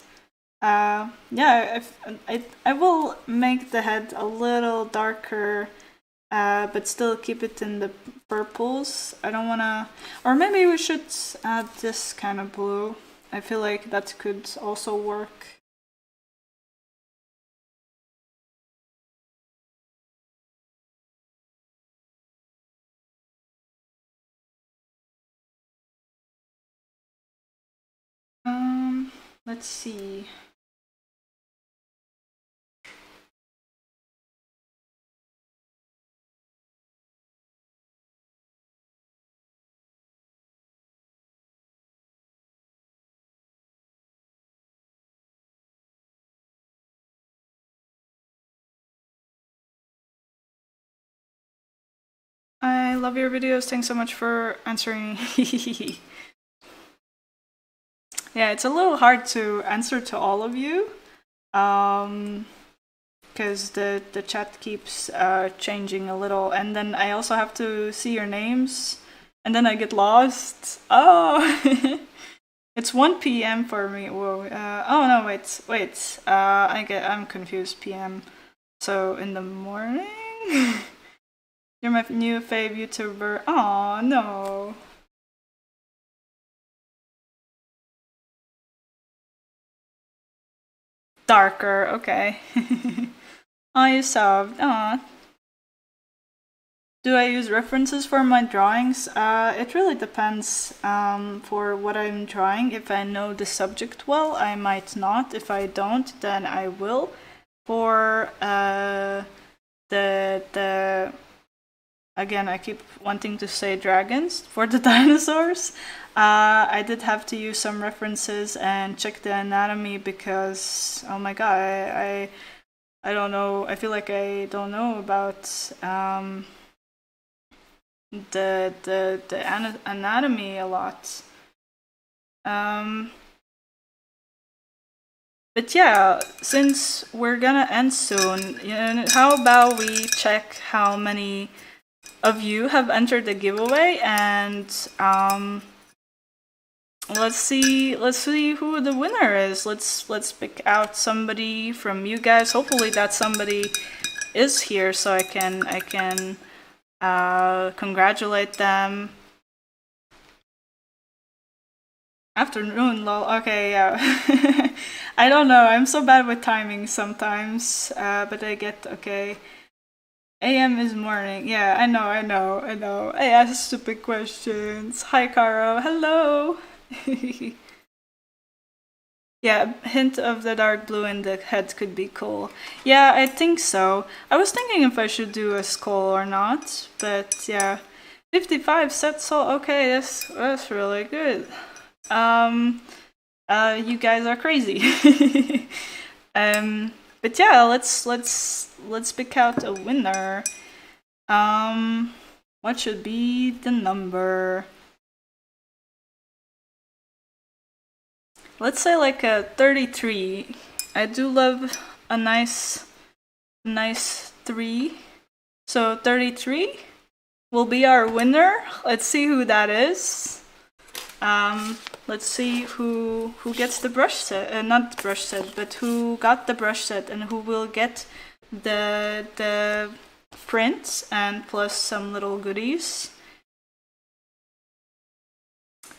Yeah, I will make the head a little darker, but still keep it in the purples. I don't wanna... Or maybe we should add this kind of blue. I feel like that could also work. Let's see. I love your videos. Thanks so much for answering. Yeah, it's a little hard to answer to all of you, because the chat keeps changing a little, and then I also have to see your names, and then I get lost. Oh, it's 1 p.m. for me. Whoa. Oh no, wait. I'm confused. PM. So in the morning. You're my new fave YouTuber. Oh no. Darker. Okay. Oh, you subbed. Aw. Do I use references for my drawings? It really depends for what I'm drawing. If I know the subject well, I might not. If I don't, then I will. For the again, I keep wanting to say dragons. For the dinosaurs, I did have to use some references and check the anatomy because, oh my god, I don't know. I feel like I don't know about the anatomy a lot. But yeah, since we're gonna end soon, how about we check how many of you have entered the giveaway, and let's see who the winner is. Let's pick out somebody from you guys. Hopefully that somebody is here so I can congratulate them. Afternoon, lol. Okay, yeah. I don't know. I'm so bad with timing sometimes, but I get okay. AM is morning. Yeah, I know. I ask stupid questions. Hi, Caro. Hello. Yeah, a hint of the dark blue in the head could be cool. Yeah, I think so. I was thinking if I should do a skull or not, but yeah. 55 set soul. Okay, that's really good. You guys are crazy. But yeah, let's pick out a winner. What should be the number? Let's say like a 33. I do love a nice 3. So 33 will be our winner. Let's see who that is. Let's see who gets the brush set, not brush set, but who got the brush set and who will get the print and plus some little goodies.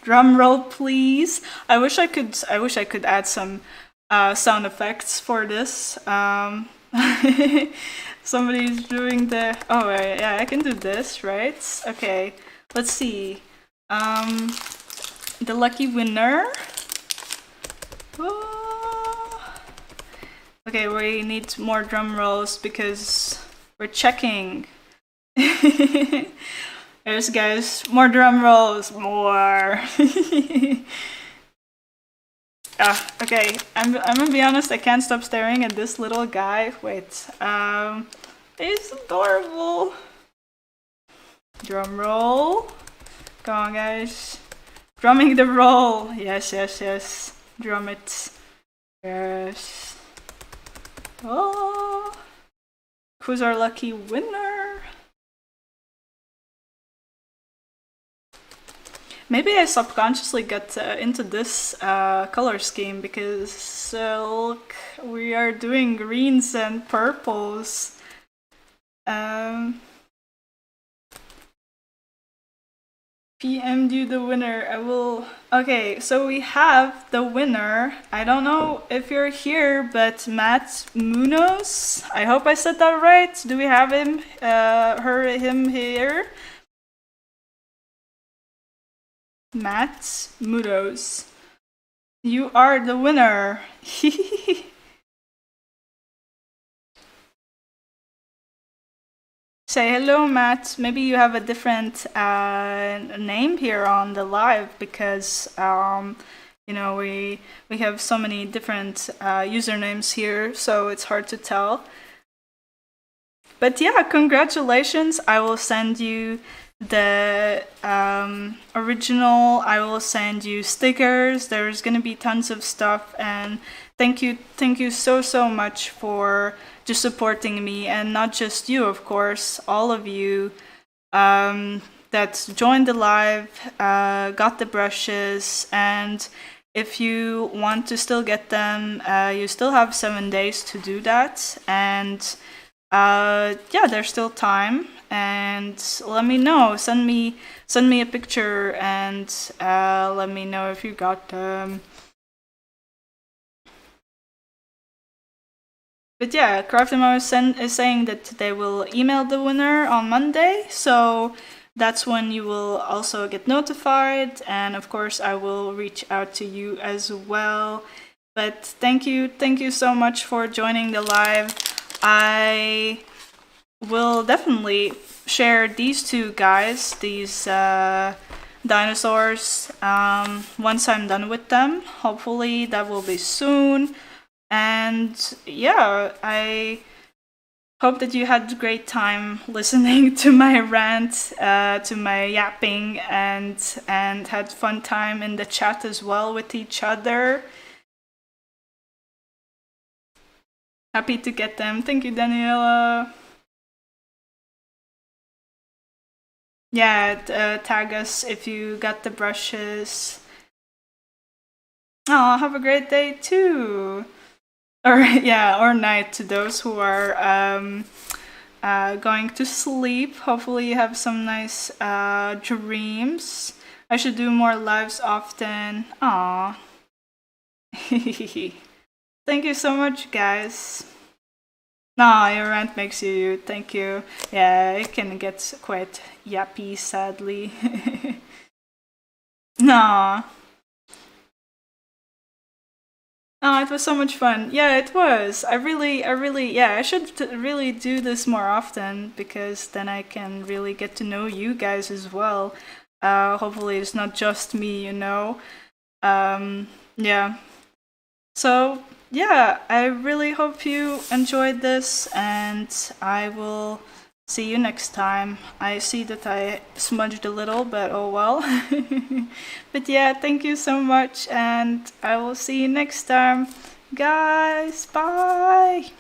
Drum roll, please. I wish I could add some sound effects for this. Somebody's doing the. Oh yeah, I can do this, right? Okay, let's see. The lucky winner. Oh. Okay, we need more drum rolls because we're checking. There's guys, more drum rolls, more. Okay, I'm gonna be honest, I can't stop staring at this little guy. Wait, he's adorable. Drum roll. Come on, guys. Drumming the roll. Yes. Drum it. Yes. Oh. Who's our lucky winner? Maybe I subconsciously got into this color scheme because look, we are doing greens and purples. PM you the winner. I will. Okay, so we have the winner. I don't know if you're here, but Matt Munoz. I hope I said that right. Do we have him, him here? Matt Munoz. You are the winner. Say hello, Matt. Maybe you have a different name here on the live because we have so many different usernames here, so it's hard to tell. But yeah, congratulations! I will send you the original, I will send you stickers. There's gonna be tons of stuff, and thank you so much for just supporting me, and not just you, of course, all of you that joined the live, got the brushes, and if you want to still get them, you still have 7 days to do that, and yeah, there's still time, and let me know. Send me a picture, and let me know if you got them. But yeah, Craftimo is saying that they will email the winner on Monday, so that's when you will also get notified, and of course I will reach out to you as well. But thank you so much for joining the live. I will definitely share these two guys, these dinosaurs, once I'm done with them. Hopefully that will be soon. And yeah, I hope that you had a great time listening to my rant, to my yapping, and had fun time in the chat as well with each other. Happy to get them. Thank you, Daniela. Yeah, tag us if you got the brushes. Oh, have a great day too. Or yeah, or night to those who are going to sleep. Hopefully you have some nice dreams. I should do more lives often. Aw. Thank you so much, guys. No, your rant makes you. Thank you. Yeah, it can get quite yappy, sadly. No. Oh, it was so much fun. Yeah, it was. Yeah, I should really do this more often, because then I can really get to know you guys as well. Hopefully it's not just me, you know. Yeah. So, yeah, I really hope you enjoyed this, and I will see you next time. I see that I smudged a little, but oh well. But yeah, thank you so much, and I will see you next time. Guys, bye!